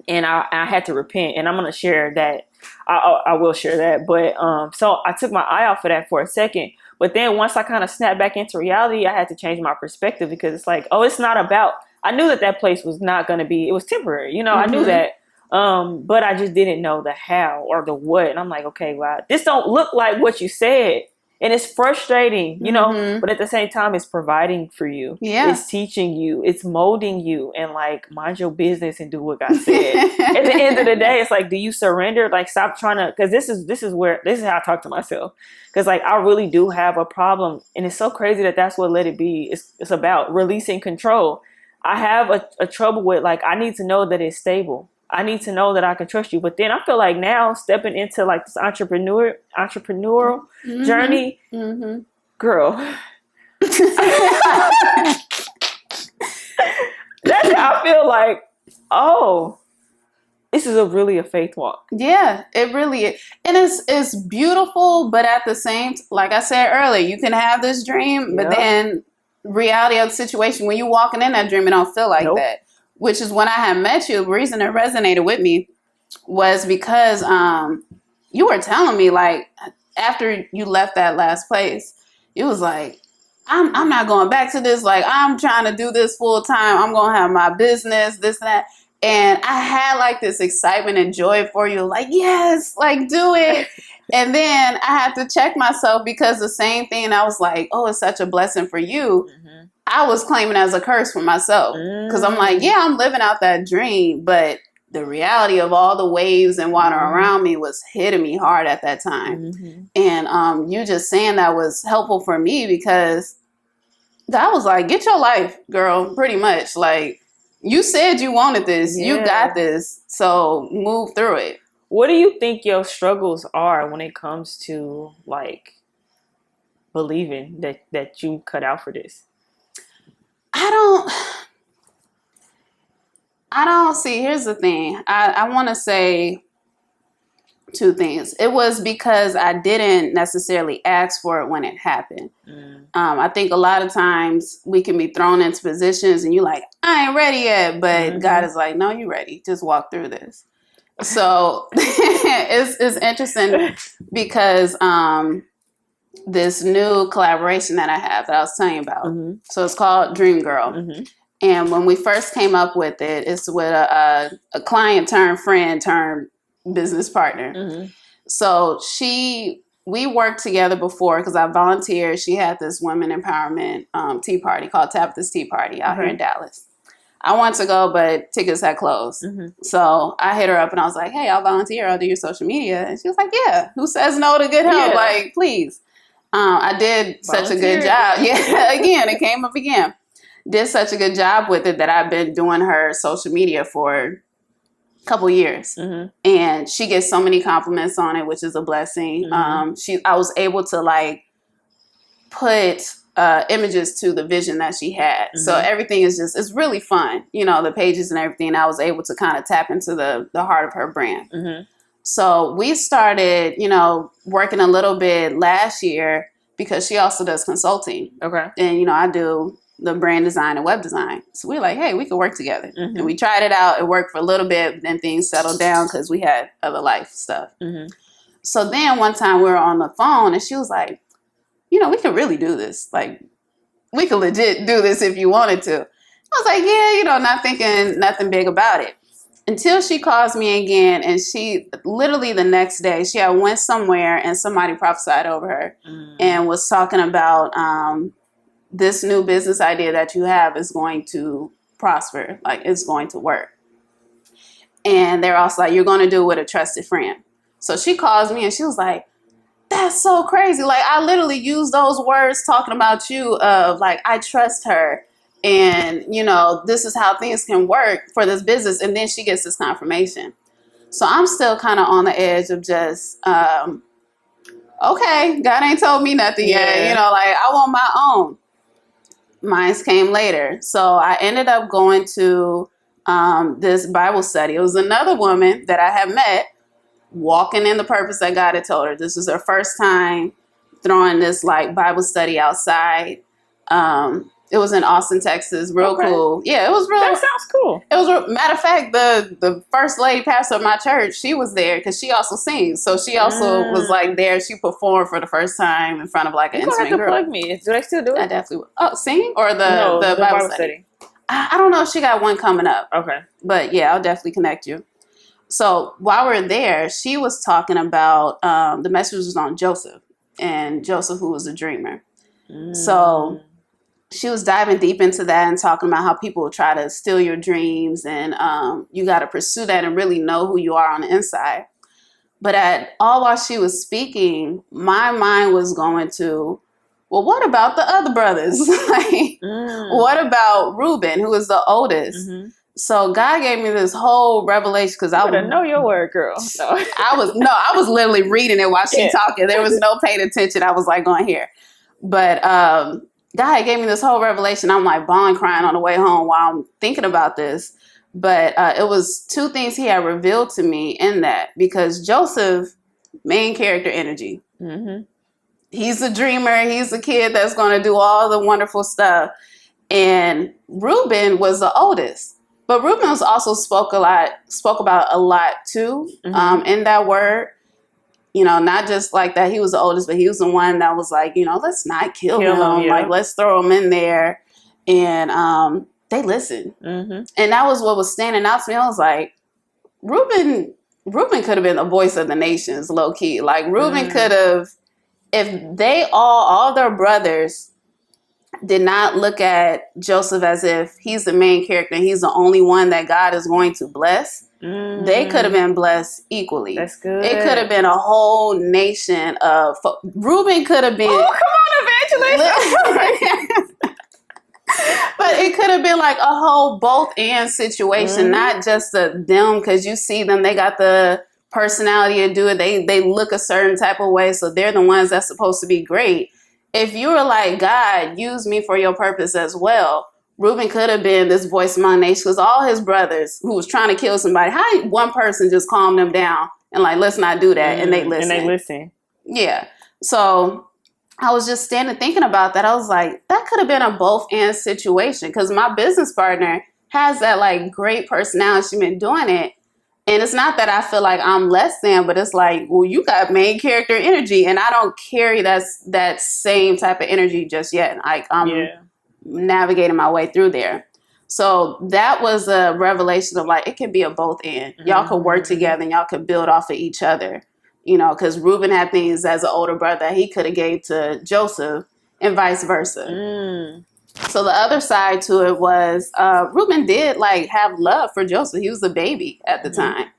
B: and I had to repent. And I'm going to share that. I will share that. But so I took my eye off of that for a second. But then once I kind of snapped back into reality, I had to change my perspective, because it's like, oh, it's not about. I knew that place was not going to be. It was temporary. I knew that. But I just didn't know the how or the what. And I'm like, okay, wow, this don't look like what you said. And it's frustrating, you know,
A: Mm-hmm.
B: but at the same time, it's providing for you.
A: Yeah.
B: It's teaching you. It's molding you. And like, mind your business and do what God said. At the end of the day, it's like, do you surrender? Like, stop trying to, because this is how I talk to myself. Because like, I really do have a problem. And it's so crazy that that's what Let It Be. It's about releasing control. I have a trouble with, like, I need to know that it's stable. I need to know that I can trust you. But then I feel like now stepping into like this entrepreneurial
A: Mm-hmm.
B: journey,
A: Mm-hmm.
B: girl. That's how I feel like, oh, this is really a faith walk.
A: Yeah, it really is. And it's beautiful, but at the same, like I said earlier, you can have this dream, but then reality of the situation, when you're walking in that dream, it don't feel like that. Which is when I had met you, the reason it resonated with me was because you were telling me, like, after you left that last place, it was like, I'm not going back to this. Like, I'm trying to do this full time. I'm going to have my business, this and that. And I had like this excitement and joy for you. Like, yes, like do it. And then I had to check myself because the same thing, I was like, oh, it's such a blessing for you. Mm-hmm. I was claiming as a curse for myself. Because I'm like, yeah, I'm living out that dream. But the reality of all the waves and water around me was hitting me hard at that time. Mm-hmm. And you just saying that was helpful for me because I was like, get your life, girl, pretty much. Like, you said you wanted this. Yeah. You got this. So move through it.
B: What do you think your struggles are when it comes to, like, believing that you cut out for this?
A: I don't see. Here's the thing. I want to say two things. It was because I didn't necessarily ask for it when it happened. I think a lot of times we can be thrown into positions and you're like, I ain't ready yet. But God is like, no, you're ready. Just walk through this. So it's interesting because this new collaboration that I have that I was telling you about. Mm-hmm. So it's called Dream Girl. Mm-hmm. And when we first came up with it, it's with a client turned friend turned business partner. Mm-hmm. So we worked together before because I volunteered. She had this women empowerment tea party called Tabitha's Tea Party out here in Dallas. I wanted to go, but tickets had closed. Mm-hmm. So I hit her up and I was like, hey, I'll volunteer. I'll do your social media. And she was like, yeah, who says no to good help? Yeah. Like, please. I did such a good job. Yeah, again, it came up again. Did such a good job with it that I've been doing her social media for a couple years. Mm-hmm. And she gets so many compliments on it, which is a blessing. Mm-hmm. I was able to like put images to the vision that she had. Mm-hmm. So everything is it's really fun. You know, the pages and everything. I was able to kind of tap into the heart of her brand. Mm-hmm. So we started, working a little bit last year because she also does consulting. Okay. And, I do the brand design and web design. So we were like, hey, we could work together. Mm-hmm. And we tried it out. It worked for a little bit, but then things settled down because we had other life stuff. Mm-hmm. So then one time we were on the phone and she was like, we could really do this. Like, we could legit do this if you wanted to. I was like, yeah, not thinking nothing big about it. Until she calls me again, and she literally the next day, she had went somewhere and somebody prophesied over her and was talking about this new business idea that you have is going to prosper, like it's going to work. And they're also like, you're going to do it with a trusted friend. So she calls me and she was like, that's so crazy. Like, I literally used those words talking about you of like, I trust her. And, this is how things can work for this business. And then she gets this confirmation. So I'm still kind of on the edge of just, okay, God ain't told me nothing yet. Like I want my own. Mine came later. So I ended up going to this Bible study. It was another woman that I had met walking in the purpose that God had told her. This was her first time throwing this like Bible study outside. It was in Austin, Texas. Real cool. Yeah, it was real.
B: That sounds cool.
A: It was matter of fact, the first lady pastor of my church, she was there because she also sings. So she also was like there. She performed for the first time in front of like an intimate group.
B: You have to plug me. Do they still do it?
A: I definitely will. Oh, sing or the Bible study? I don't know if she got one coming up. Okay. But yeah, I'll definitely connect you. So while we're there, she was talking about the message was on Joseph. and Joseph, who was a dreamer. So she was diving deep into that and talking about how people will try to steal your dreams, and you got to pursue that and really know who you are on the inside. But while she was speaking, my mind was going to, well, what about the other brothers? Like, what about Reuben, who is the oldest? So God gave me this whole revelation because I
B: would know your word, girl. No.
A: I was literally reading it while she talking. There was no paying attention. I was like going here, but God gave me this whole revelation. I'm like bawling, crying on the way home while I'm thinking about this. But it was two things he had revealed to me in that, because Joseph, main character energy. He's a dreamer. He's a kid that's going to do all the wonderful stuff. And Reuben was the oldest. But Reuben was also spoke about a lot too in that word. You know, not just like that he was the oldest, but he was the one that was like, you know, let's not kill him. Like, let's throw him in there. And they listened. And that was what was standing out to me. I was like, Reuben could have been the voice of the nations, low key. Like, Reuben could have, if they all their brothers did not look at Joseph as if he's the main character and he's the only one that God is going to bless, they could have been blessed equally.
B: That's good.
A: It could have been a whole nation of Reuben could have been.
B: Oh, come on, evangelist!
A: But it could have been like a whole both and situation, not just them, because you see them, they got the personality to do it. They look a certain type of way, so they're the ones that's supposed to be great. If you were like, God, use me for your purpose as well, Reuben could have been this voice among nations, because all his brothers who was trying to kill somebody, how one person just calmed them down and like, let's not do that, and they listen. Yeah. So I was just standing thinking about that. I was like, that could have been a both and situation, because my business partner has that like great personality. She's been doing it. And it's not that I feel like I'm less than, but it's like, well, you got main character energy, and I don't carry that same type of energy just yet. Like, I'm navigating my way through there. So that was a revelation of like, it can be a both and. Y'all could work together and y'all could build off of each other. You know, because Reuben had things as an older brother that he could have gave to Joseph, and vice versa. So the other side to it was Reuben did like have love for Joseph. He was a baby at the time.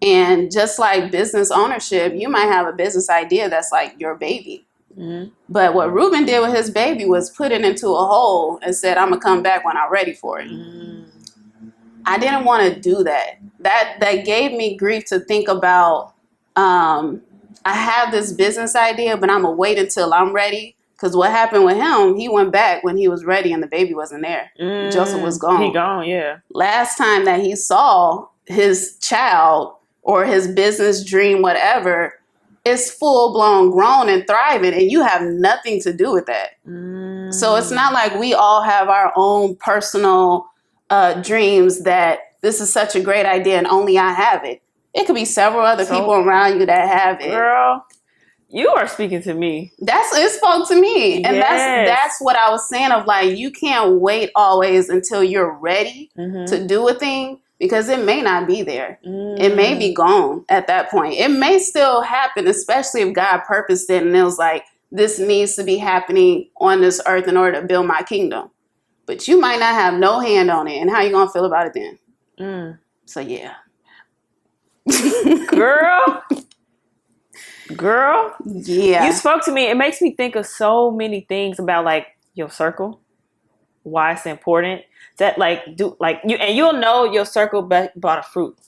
A: And just like business ownership, you might have a business idea that's like your baby. But what Reuben did with his baby was put it into a hole and said, I'm going to come back when I'm ready for it. I didn't want to do that. That gave me grief to think about. I have this business idea, but I'm going to wait until I'm ready. Because what happened with him, he went back when he was ready and the baby wasn't there. Joseph was gone.
B: He gone, yeah.
A: Last time that he saw his child or his business dream, whatever, is full-blown grown and thriving, and you have nothing to do with that. So it's not like we all have our own personal dreams that this is such a great idea and only I have it. It could be several other people around you that have it.
B: Girl, you are speaking to me.
A: It spoke to me. And that's what I was saying of like, you can't wait always until you're ready to do a thing, because it may not be there. It may be gone at that point. It may still happen, especially if God purposed it and it was like, this needs to be happening on this earth in order to build my kingdom. But you might not have no hand on it. And how you going to feel about it then? So yeah. Girl, yeah,
B: you spoke to me. It makes me think of so many things about like your circle, why it's important that like do like you, and you'll know your circle by the fruit,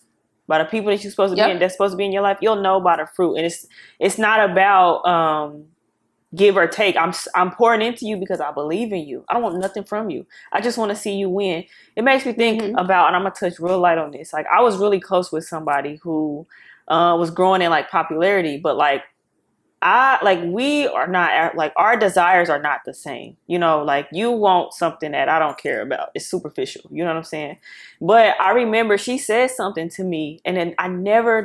B: by the people that you're supposed to be in, that's supposed to be in your life. You'll know by the fruit, and it's not about give or take. I'm pouring into you because I believe in you. I don't want nothing from you. I just want to see you win. It makes me think about, and I'm gonna touch real light on this. Like, I was really close with somebody who was growing in like popularity, but like we are not, like, our desires are not the same. You know, like, you want something that I don't care about. It's superficial. You know what I'm saying? But I remember she said something to me, and then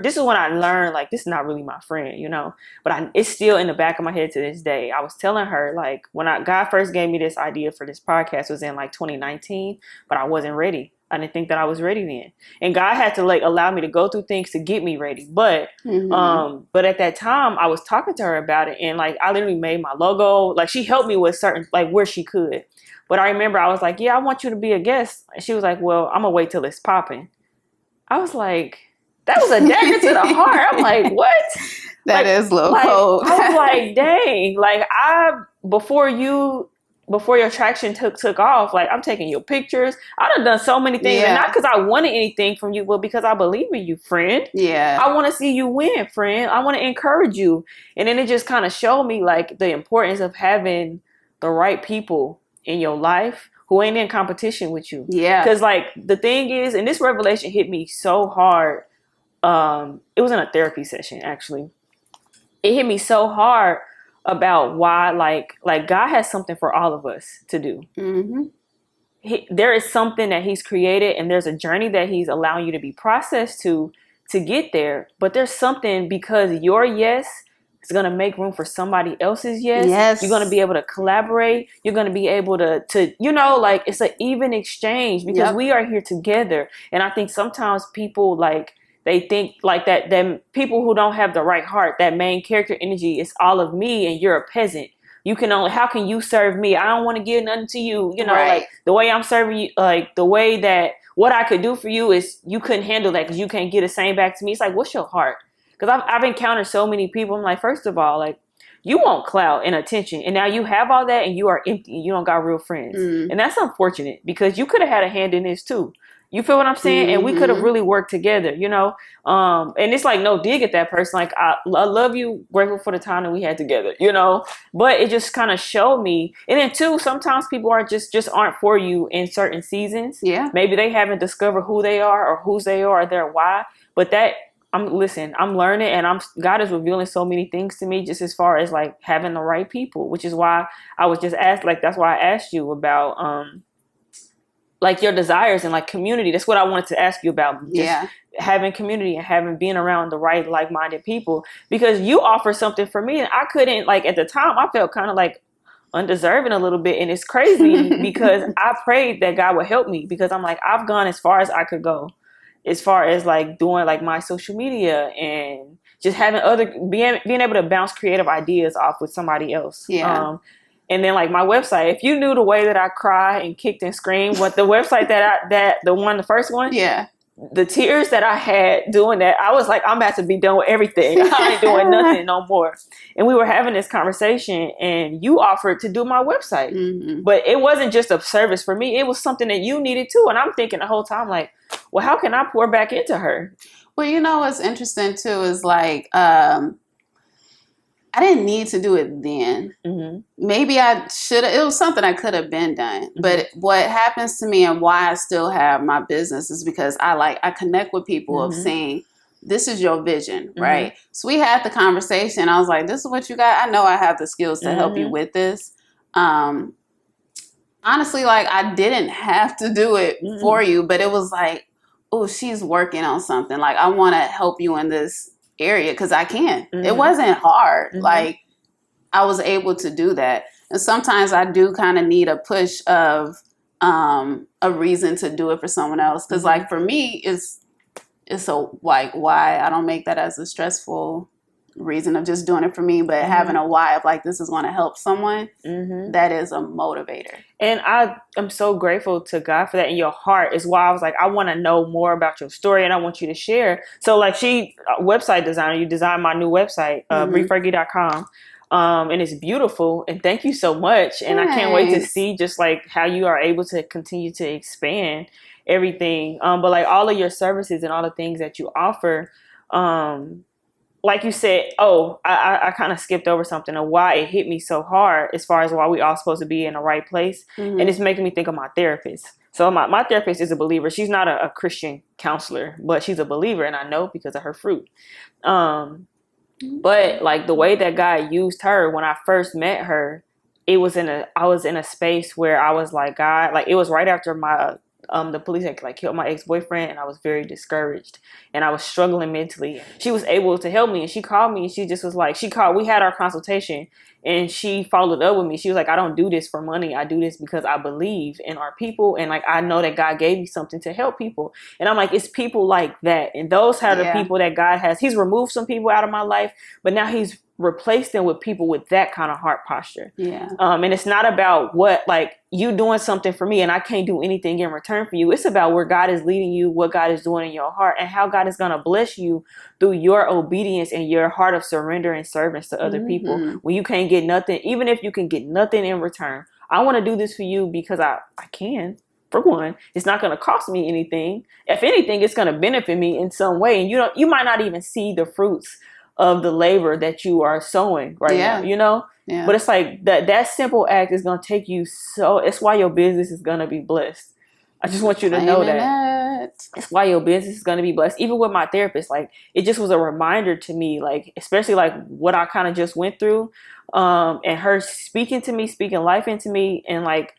B: this is when I learned, like, this is not really my friend, you know, but it's still in the back of my head to this day. I was telling her, like, when God first gave me this idea for this podcast was in like 2019, but I wasn't ready. I didn't think that I was ready then. And God had to like allow me to go through things to get me ready. But but at that time I was talking to her about it, and like I literally made my logo. Like she helped me with certain like where she could. But I remember I was like, yeah, I want you to be a guest. And she was like, well, I'm gonna wait till it's popping. I was like, that was a dagger to the heart. I'm like, what?
A: That
B: like,
A: is a little
B: like,
A: cold.
B: I was like, dang, like before your traction took off, like I'm taking your pictures. I done so many things, and not because I wanted anything from you, but because I believe in you, friend.
A: Yeah.
B: I want to see you win, friend. I want to encourage you. And then it just kind of showed me like the importance of having the right people in your life who ain't in competition with you.
A: Yeah.
B: Because like the thing is, and this revelation hit me so hard. It was in a therapy session, actually. It hit me so hard about why like God has something for all of us to do. There is something that he's created, and there's a journey that he's allowing you to be processed to get there. But there's something, because your yes is going to make room for somebody else's yes. You're going to be able to collaborate. You're going to be able to like it's an even exchange, because we are here together. And I think sometimes people like, they think like that people who don't have the right heart, that main character energy is all of me and you're a peasant. How can you serve me? I don't want to give nothing to you. Like the way I'm serving you, like the way that what I could do for you is you couldn't handle that because you can't get the same back to me. It's like, what's your heart? Because I've encountered so many people. I'm like, first of all, like you want clout and attention, and now you have all that and you are empty and you don't got real friends. And that's unfortunate, because you could have had a hand in this too. You feel what I'm saying? And we could have really worked together, and it's like no dig at that person. Like I love you, grateful for the time that we had together, but it just kind of showed me. And then too, sometimes people are just aren't for you in certain seasons.
A: Yeah.
B: Maybe they haven't discovered who they are or whose they are or their why. But I'm learning, and God is revealing so many things to me, just as far as like having the right people, which is why I was just asked, like, that's why I asked you about, like your desires and like community. That's what I wanted to ask you about. Just having community and being around the right, like-minded people, because you offer something for me. And I couldn't, like, at the time I felt kind of like undeserving a little bit. And it's crazy because I prayed that God would help me, because I'm like, I've gone as far as I could go, as far as like doing like my social media and just having being able to bounce creative ideas off with somebody else. And then like my website, if you knew the way that I cried and kicked and screamed, what the website the first one, the tears that I had doing that, I was like, I'm about to be done with everything. I ain't doing nothing no more. And we were having this conversation, and you offered to do my website, but it wasn't just a service for me. It was something that you needed too. And I'm thinking the whole time, like, well, how can I pour back into her?
A: Well, what's interesting too is like, I didn't need to do it then. Maybe I should have. It was something I could have been done. But what happens to me and why I still have my business is because I connect with people of saying, this is your vision, right? So we had the conversation. I was like, this is what you got. I know I have the skills to help you with this. Honestly, like I didn't have to do it for you, but it was like, oh, she's working on something. Like I want to help you in this area because I can. It wasn't hard. Like I was able to do that. And sometimes I do kind of need a push of a reason to do it for someone else. Because like for me, it's so like why I don't make that as a stressful reason of just doing it for me, but having a why of like this is going to help someone. That is a motivator. And
B: I am so grateful to God for that. In your heart is why I was like, I want to know more about your story and I want you to share. So like website designer, you designed my new website, BrieFergie.com. And it's beautiful. And thank you so much. And I can't wait to see just like how you are able to continue to expand everything. But like all of your services and all the things that you offer, like you said, I kind of skipped over something of why it hit me so hard as far as why we all supposed to be in the right place. And it's making me think of my therapist. So my therapist is a believer. She's not a Christian counselor, but she's a believer. And I know because of her fruit. But like the way that God used her when I first met her, I was in a space where I was like, God, like it was right after the police had like killed my ex-boyfriend, and I was very discouraged and I was struggling mentally. She was able to help me, and she called me and she just was like, we had our consultation And she followed up with me. She was like, I don't do this for money. I do this because I believe in our people. And like, I know that God gave me something to help people. And I'm like, it's people like that. And those are the people that God has. He's removed some people out of my life, but now he's replaced them with people with that kind of heart posture.
A: Yeah.
B: And it's not about what, like, you doing something for me and I can't do anything in return for you. It's about where God is leading you, what God is doing in your heart, and how God is going to bless you through your obedience and your heart of surrender and service to other people. When you can't get nothing, even if you can get nothing in return, I want to do this for you because I can. For one, it's not going to cost me anything. If anything, it's going to benefit me in some way. And you might not even see the fruits of the labor that you are sowing right now, you know? Yeah. But it's like that simple act is going to take you it's why your business is going to be blessed. I just want you to know that. It's why your business is going to be blessed. Even with my therapist, like, it just was a reminder to me, like, especially like what I kind of just went through, and her speaking to me, speaking life into me, and like,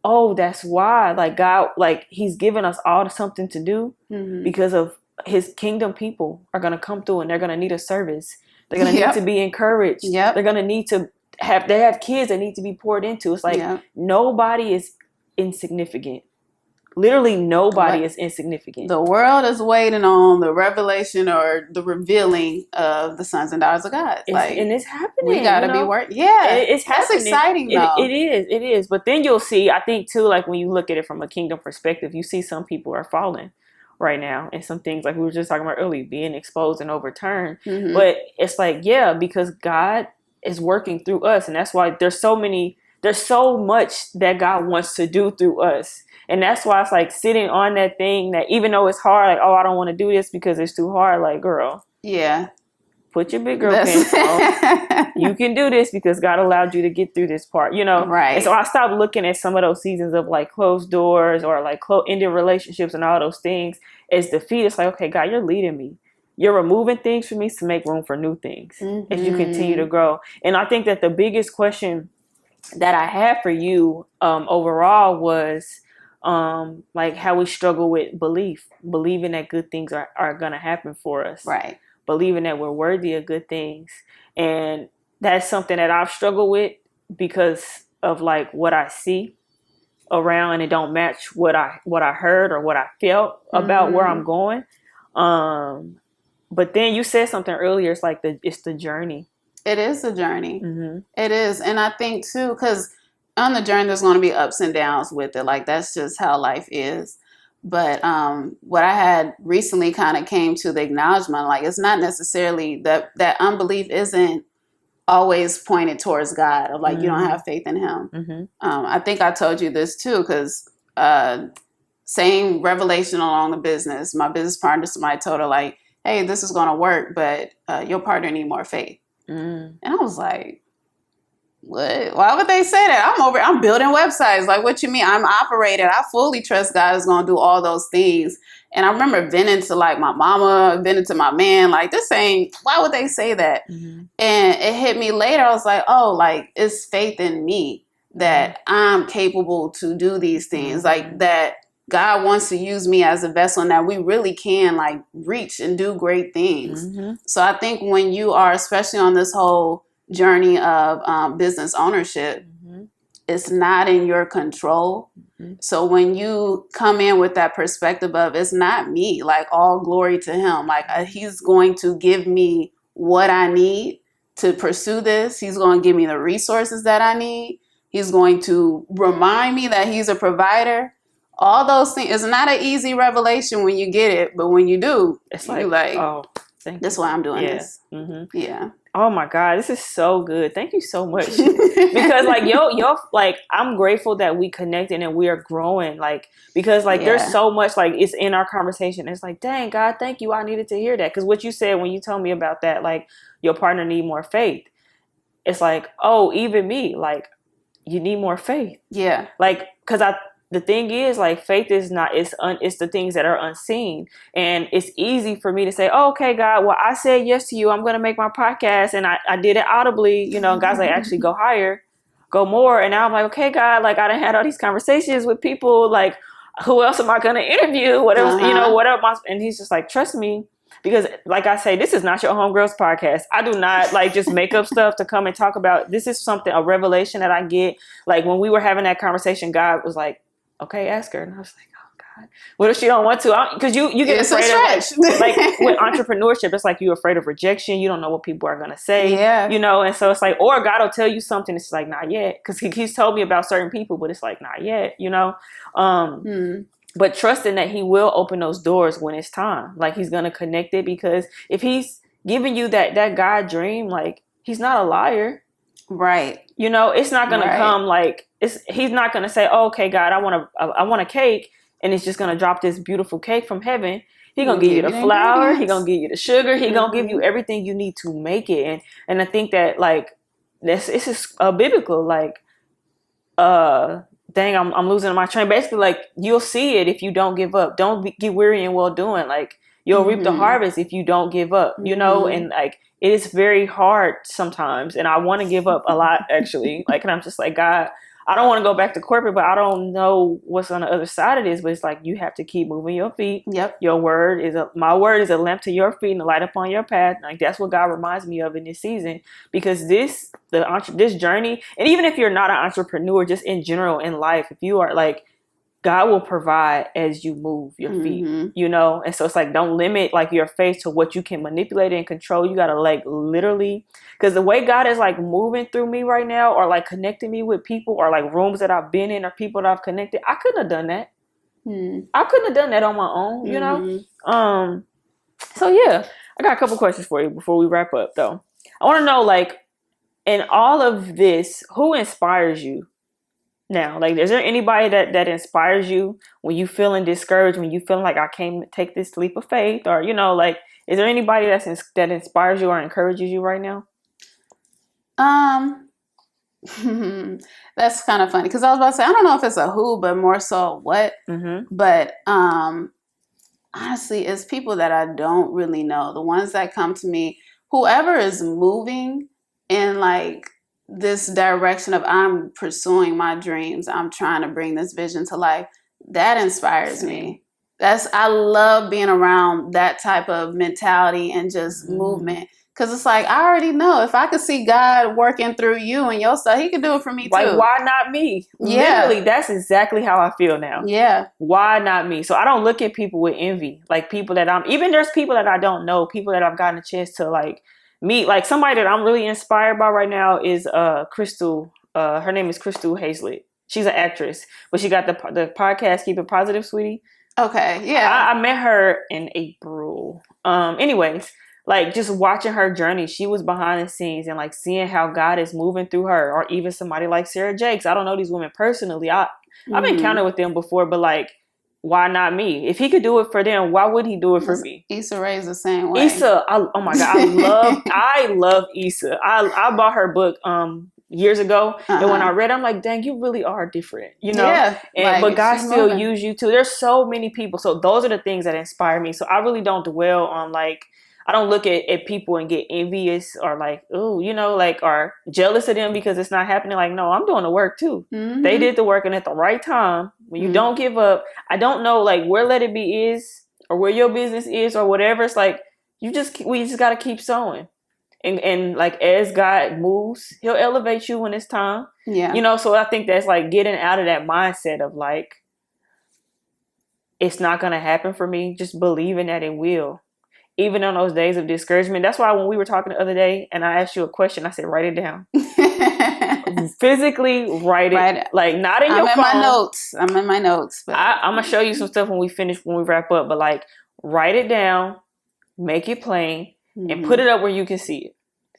B: oh, that's why, like, God, like, he's given us all something to do because of his kingdom people are going to come through and they're going to need a service. They're going to need to be encouraged. They're going to need to they have kids that need to be poured into. It's like nobody is insignificant. Literally nobody is insignificant.
A: The world is waiting on the revelation or the revealing of the sons and daughters of God.
B: And it's happening.
A: We got to be working. Yeah.
B: It's happening.
A: That's exciting, though.
B: It is. But then you'll see, I think, too, like, when you look at it from a kingdom perspective, you see some people are falling right now. And some things, like we were just talking about earlier, being exposed and overturned. But it's like, because God is working through us. And that's why there's so much that God wants to do through us. And that's why it's like sitting on that thing that even though it's hard, like, oh, I don't want to do this because it's too hard. Like, girl, put your big girl pants on. You can do this because God allowed you to get through this part, you know?
A: Right.
B: And so I stopped looking at some of those seasons of like closed doors or like ended relationships and all those things as defeat. It's like, okay, God, you're leading me. You're removing things from me to make room for new things as you continue to grow. And I think that the biggest question that I had for you overall was like how we struggle with believing that good things are going to happen for us.
A: Right.
B: Believing that we're worthy of good things. And that's something that I've struggled with because of like what I see around, and it don't match what I heard or what I felt about where I'm going. But then you said something earlier. It's like it's the journey.
A: It is a journey. It is. And I think too, because on the journey, there's going to be ups and downs with it. Like, that's just how life is. But what I had recently kind of came to the acknowledgement, like, it's not necessarily that unbelief isn't always pointed towards God, or like you don't have faith in him. I think I told you this too, because same revelation along the business. My business partner, somebody told her like, hey, this is going to work, but your partner need more faith. And I was like, what? Why would they say that? I'm building websites. Like, what you mean? I'm operating. I fully trust God is going to do all those things. And I remember venting to like my mama, venting to my man, like, this ain't, why would they say that? And it hit me later. I was like, oh, like, it's faith in me that I'm capable to do these things. Like, that God wants to use me as a vessel, and that we really can like reach and do great things. So I think when you are, especially on this whole journey of business ownership, it's not in your control. So when you come in with that perspective of, it's not me, like, all glory to him, like he's going to give me what I need to pursue this. He's going to give me the resources that I need. He's going to remind me that he's a provider. All those things. It's not an easy revelation when you get it, but when you do, it's like, oh, that's why I'm doing this. Yeah.
B: Oh my God, this is so good. Thank you so much. Because like yo, like, I'm grateful that we connected and we are growing. Like, because like there's so much, like, it's in our conversation. It's like, dang, God, thank you. I needed to hear that. Because what you said when you told me about that, like, your partner need more faith. It's like, oh, even me, like, you need more faith.
A: Yeah.
B: Like, because the thing is, like, faith is not, it's the things that are unseen. And it's easy for me to say, oh, okay, God, well, I said yes to you. I'm going to make my podcast. And I did it audibly, you know, God's like, actually go higher, go more. And now I'm like, okay, God, like, I done had all these conversations with people. Like, who else am I going to interview? Whatever, you know, whatever. And he's just like, trust me. Because like I say, this is not your homegirls podcast. I do not like just make up stuff to come and talk about. This is something, a revelation that I get. Like when we were having that conversation, God was like, okay, ask her. And I was like, oh God, what if she don't want to? Because you get
A: It's
B: afraid
A: a
B: of
A: stretch.
B: like with entrepreneurship, it's like you're afraid of rejection. You don't know what people are going to say,
A: Yeah.
B: you know? And so it's like, or God will tell you something. It's like, not yet. Because he's told me about certain people, but it's like, not yet, you know? But trusting that he will open those doors when it's time. Like he's going to connect it, because if he's giving you that God dream, like he's not a liar.
A: Right.
B: You know, it's not going to come like he's not going to say, oh, okay, God, I want a cake. And it's just going to drop this beautiful cake from heaven. He's going to give you the flour. He's going to give you the sugar. He's going to give you everything you need to make it. And I think that like this is biblical, like, dang, I'm losing my train. Basically, like you'll see it if you don't give up. Don't get weary in well doing. Like you'll reap the harvest if you don't give up. You know, and like it is very hard sometimes, and I want to give up a lot actually. Like, and I'm just like, God, I don't want to go back to corporate, but I don't know what's on the other side of this. But it's like you have to keep moving your feet.
A: Yep.
B: My word is a lamp to your feet and a light upon your path. Like that's what God reminds me of in this season, because this journey, and even if you're not an entrepreneur, just in general in life, if you are like, God will provide as you move your feet, you know? And so it's like, don't limit like your faith to what you can manipulate and control. You got to like literally, because the way God is like moving through me right now, or like connecting me with people, or like rooms that I've been in or people that I've connected, I couldn't have done that. I couldn't have done that on my own, you know? So yeah, I got a couple questions for you before we wrap up though. I want to know, like, in all of this, who inspires you? Now, like, is there anybody that inspires you when you feeling discouraged, when you feeling like I can't take this leap of faith, or, you know, like, is there anybody that inspires you or encourages you right now?
A: That's kind of funny, because I was about to say, I don't know if it's a who, but more so what. But honestly, it's people that I don't really know. The ones that come to me, whoever is moving in like this direction of I'm pursuing my dreams, I'm trying to bring this vision to life, that inspires me. I love being around that type of mentality and just movement, because it's like, I already know if I could see God working through you and your stuff, he could do it for me too.
B: Like, why not me?
A: Yeah.
B: Literally, that's exactly how I feel now.
A: Yeah.
B: Why not me? So I don't look at people with envy, like people that even there's people that I don't know, people that I've gotten a chance to like meet. Like somebody that I'm really inspired by right now is Crystal. Her name is Crystal Hazlett. She's an actress, but she got the podcast Keep It Positive, Sweetie.
A: Okay, yeah.
B: I met her in April. Anyways, like just watching her journey, she was behind the scenes and like seeing how God is moving through her, or even somebody like Sarah Jakes. I don't know these women personally. I've encountered with them before, but like, why not me? If he could do it for them, why would he do it for me?
A: Issa Rae's the same way.
B: Issa, oh my God, I love Issa. I bought her book years ago, and when I read it, I'm like, dang, you really are different, you know?
A: Yeah,
B: but God still used you too. There's so many people. So those are the things that inspire me. So I really don't dwell on like, I don't look at people and get envious or like, oh, you know, like, or jealous of them because it's not happening. Like, no, I'm doing the work too. They did the work, and at the right time, when you don't give up, I don't know like where Let It Be is or where your business is or whatever. It's like, we just got to keep sowing. And like, as God moves, he'll elevate you when it's time.
A: Yeah.
B: You know, so I think that's like getting out of that mindset of like, it's not going to happen for me. Just believing that it will. Even on those days of discouragement. That's why when we were talking the other day and I asked you a question, I said, write it down. Physically write it. Like, not in your phone.
A: I'm in my notes. But
B: I'm going to show you some stuff when we wrap up. But like, write it down, make it plain, and put it up where you can see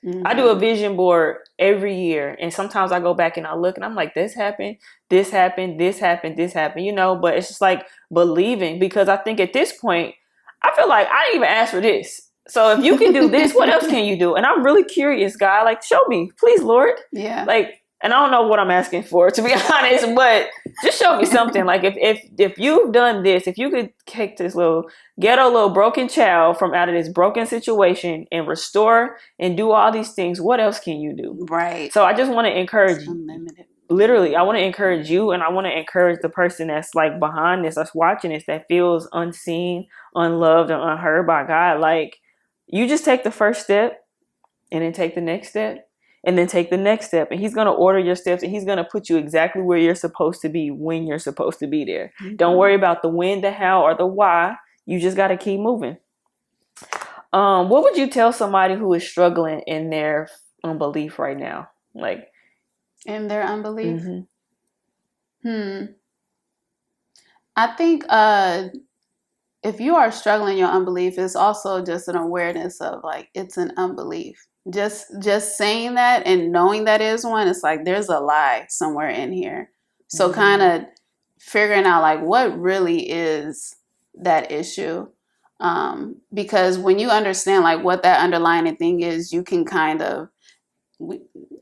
B: it. I do a vision board every year. And sometimes I go back and I look and I'm like, this happened, this happened, this happened, this happened, you know. But it's just like believing, because I think at this point, I feel like I didn't even ask for this. So if you can do this, what else can you do? And I'm really curious, God, like, show me, please, Lord.
A: Yeah.
B: Like, and I don't know what I'm asking for, to be honest, but just show me something. Like, if you've done this, if you could take this little broken child from out of this broken situation and restore and do all these things, what else can you do?
A: Right.
B: So I just want to encourage you.
A: Unlimited.
B: literally, I want to encourage you, and I want to encourage the person that's like behind this, that's watching this, that feels unseen, unloved, and unheard by God. Like, you just take the first step, and then take the next step, and then take the next step, and He's going to order your steps, and He's going to put you exactly where you're supposed to be when you're supposed to be there. Mm-hmm. Don't worry about the when, the how, or the why. You just got to keep moving. What would you tell somebody who is struggling in their unbelief right now? Like,
A: in their unbelief?
B: Mm-hmm.
A: I think if you are struggling in your unbelief, it's also just an awareness of like, it's an unbelief. Just saying that and knowing that is one, it's like there's a lie somewhere in here. So
B: Mm-hmm.
A: kind of figuring out like what really is that issue. Because when you understand like what that underlying thing is, you can kind of,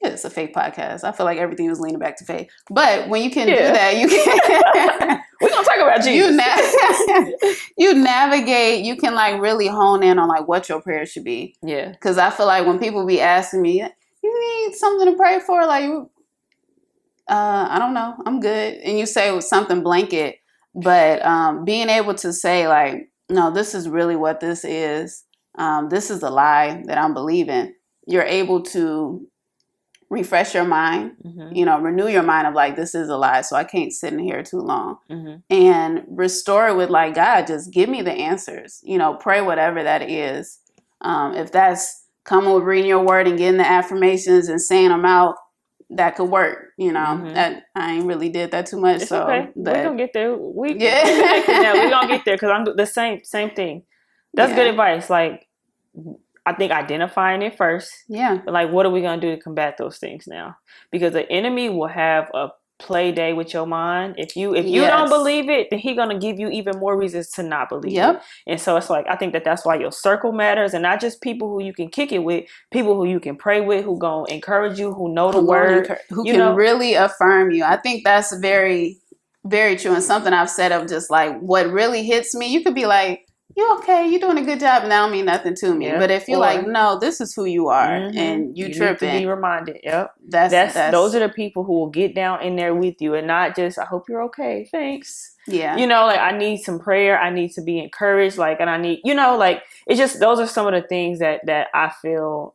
A: it's a faith podcast. I feel like everything was leaning back to faith. But when you can do that, you can...
B: We're going to talk about Jesus.
A: You navigate, you can like really hone in on like what your prayer should be.
B: Yeah.
A: Because I feel like when people be asking me, you need something to pray for? Like, I don't know. I'm good. And you say something blanket. But being able to say like, no, this is really what this is. This is the lie that I'm believing. You're able to refresh your mind, mm-hmm. Renew your mind of like, this is a lie, so I can't sit in here too long. Mm-hmm. And restore it with like, God, just give me the answers. Pray whatever that is. If that's coming with reading your word and getting the affirmations and saying them out, that could work. Mm-hmm. That I ain't really did that too much.
B: It's
A: so
B: okay. We're going to get there. We're going to get there because I'm the same thing. That's good advice. Like, I think identifying it first. Yeah. But like, what are we going to do to combat those things now? Because the enemy will have a play day with your mind. If you don't believe it, then he's going to give you even more reasons to not believe it. And so it's like, I think that's why your circle matters, and not just people who you can kick it with, people who you can pray with, who going to encourage you, who know the word,
A: who can really affirm you. I think that's very, very true. And something I've said of just like, what really hits me, you could be like, you okay, you're doing a good job, and that don't mean nothing to me. Yep. But if you're like, no, this is who you are, mm-hmm. and you tripping.
B: Need to be reminded. Yep. That's those are the people who will get down in there with you, and not just, I hope you're okay, thanks. Yeah. Like, I need some prayer, I need to be encouraged, like, and I need, like, it's just, those are some of the things that I feel,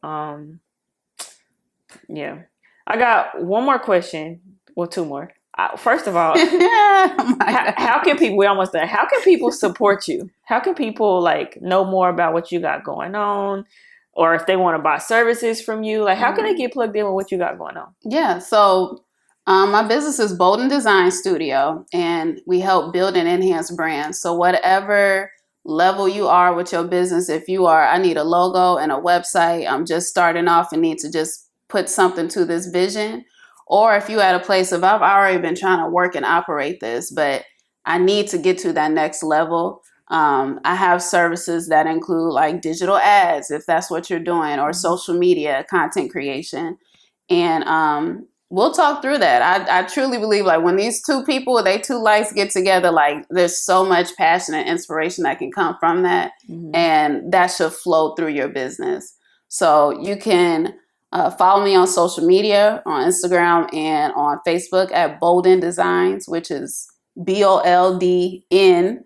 B: yeah. I got one more question, well, two more. First of all, how can people, we're almost done. How can people support you? How can people like know more about what you got going on? Or if they want to buy services from you, like how can they get plugged in with what you got going on?
A: Yeah. So my business is Bolden Design Studio, and we help build and enhance brands. So whatever level you are with your business, if you are, I need a logo and a website, I'm just starting off and need to just put something to this vision. Or if you're at a place of, I've already been trying to work and operate this, but I need to get to that next level. I have services that include like digital ads, if that's what you're doing, or social media content creation. And we'll talk through that. I truly believe like when these two lights get together, like there's so much passion and inspiration that can come from that. Mm-hmm. And that should flow through your business. So you can follow me on social media, on Instagram and on Facebook at Bolden Designs, which is BOLDN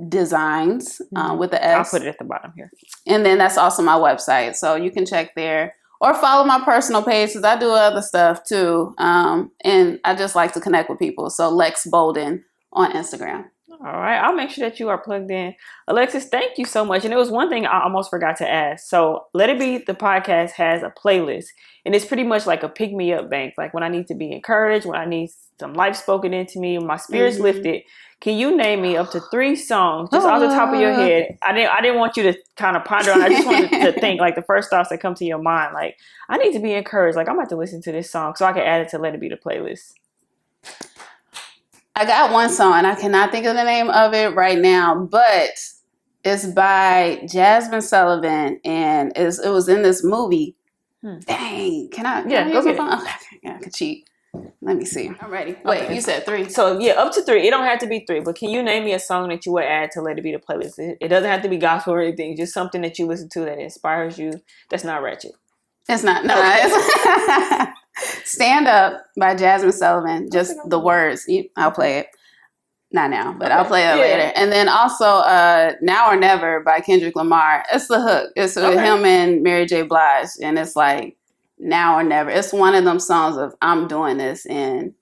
A: Designs with the S.
B: I'll put it at the bottom here.
A: And then that's also my website. So you can check there or follow my personal page because I do other stuff too. And I just like to connect with people. So Lex Bolden on Instagram.
B: All right. I'll make sure that you are plugged in. Alexis, thank you so much. And it was one thing I almost forgot to ask. So Let It Be, the podcast has a playlist, and it's pretty much like a pick me up bank. Like when I need to be encouraged, when I need some life spoken into me, when my spirit's lifted. Can you name me up to 3 songs just off the top of your head? I didn't want you to kind of ponder on it. I just wanted to think like the first thoughts that come to your mind. Like, I need to be encouraged. Like, I'm about to listen to this song so I can add it to Let It Be the playlist.
A: I got one song, and I cannot think of the name of it right now, but it's by Jasmine Sullivan, and it was in this movie. Dang, can I use my phone? Okay, yeah, I can cheat. Let me see. I'm ready. Wait, okay. You said 3.
B: So yeah, up to 3. It don't have to be 3, but can you name me a song that you would add to Let It Be the playlist? It doesn't have to be gospel or anything. Just something that you listen to that inspires you. That's not ratchet.
A: It's not. No. Stand Up by Jasmine Sullivan. Just the words. I'll play it. Not now, but I'll play that later. And then also Now or Never by Kendrick Lamar. It's the hook. It's with him and Mary J. Blige. And it's like now or never. It's one of them songs of I'm doing this and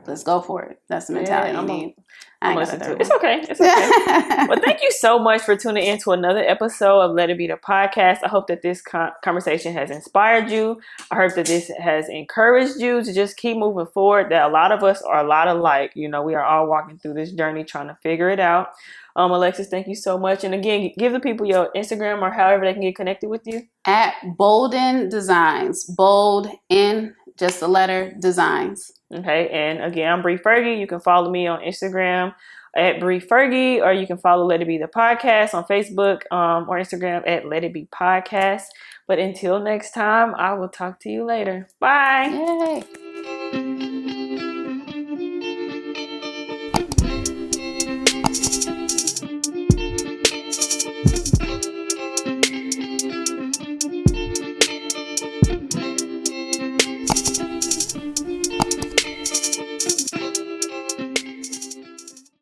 A: let's go for it. That's the mentality you need.
B: I'm listening to it. It's okay. It's okay. Well, thank you so much for tuning in to another episode of Let It Be the Podcast. I hope that this conversation has inspired you. I hope that this has encouraged you to just keep moving forward, that a lot of us are a lot alike. You know, we are all walking through this journey trying to figure it out. Alexis, thank you so much. And again, give the people your Instagram or however they can get connected with you.
A: At Bolden Designs. Bold in just the letter Designs.
B: Okay, and again, I'm Bree Fergie. You can follow me on Instagram at Bree Fergie, or you can follow Let It Be the Podcast on Facebook or Instagram at Let It Be Podcast. But until next time, I will talk to you later. Bye.
A: Yay.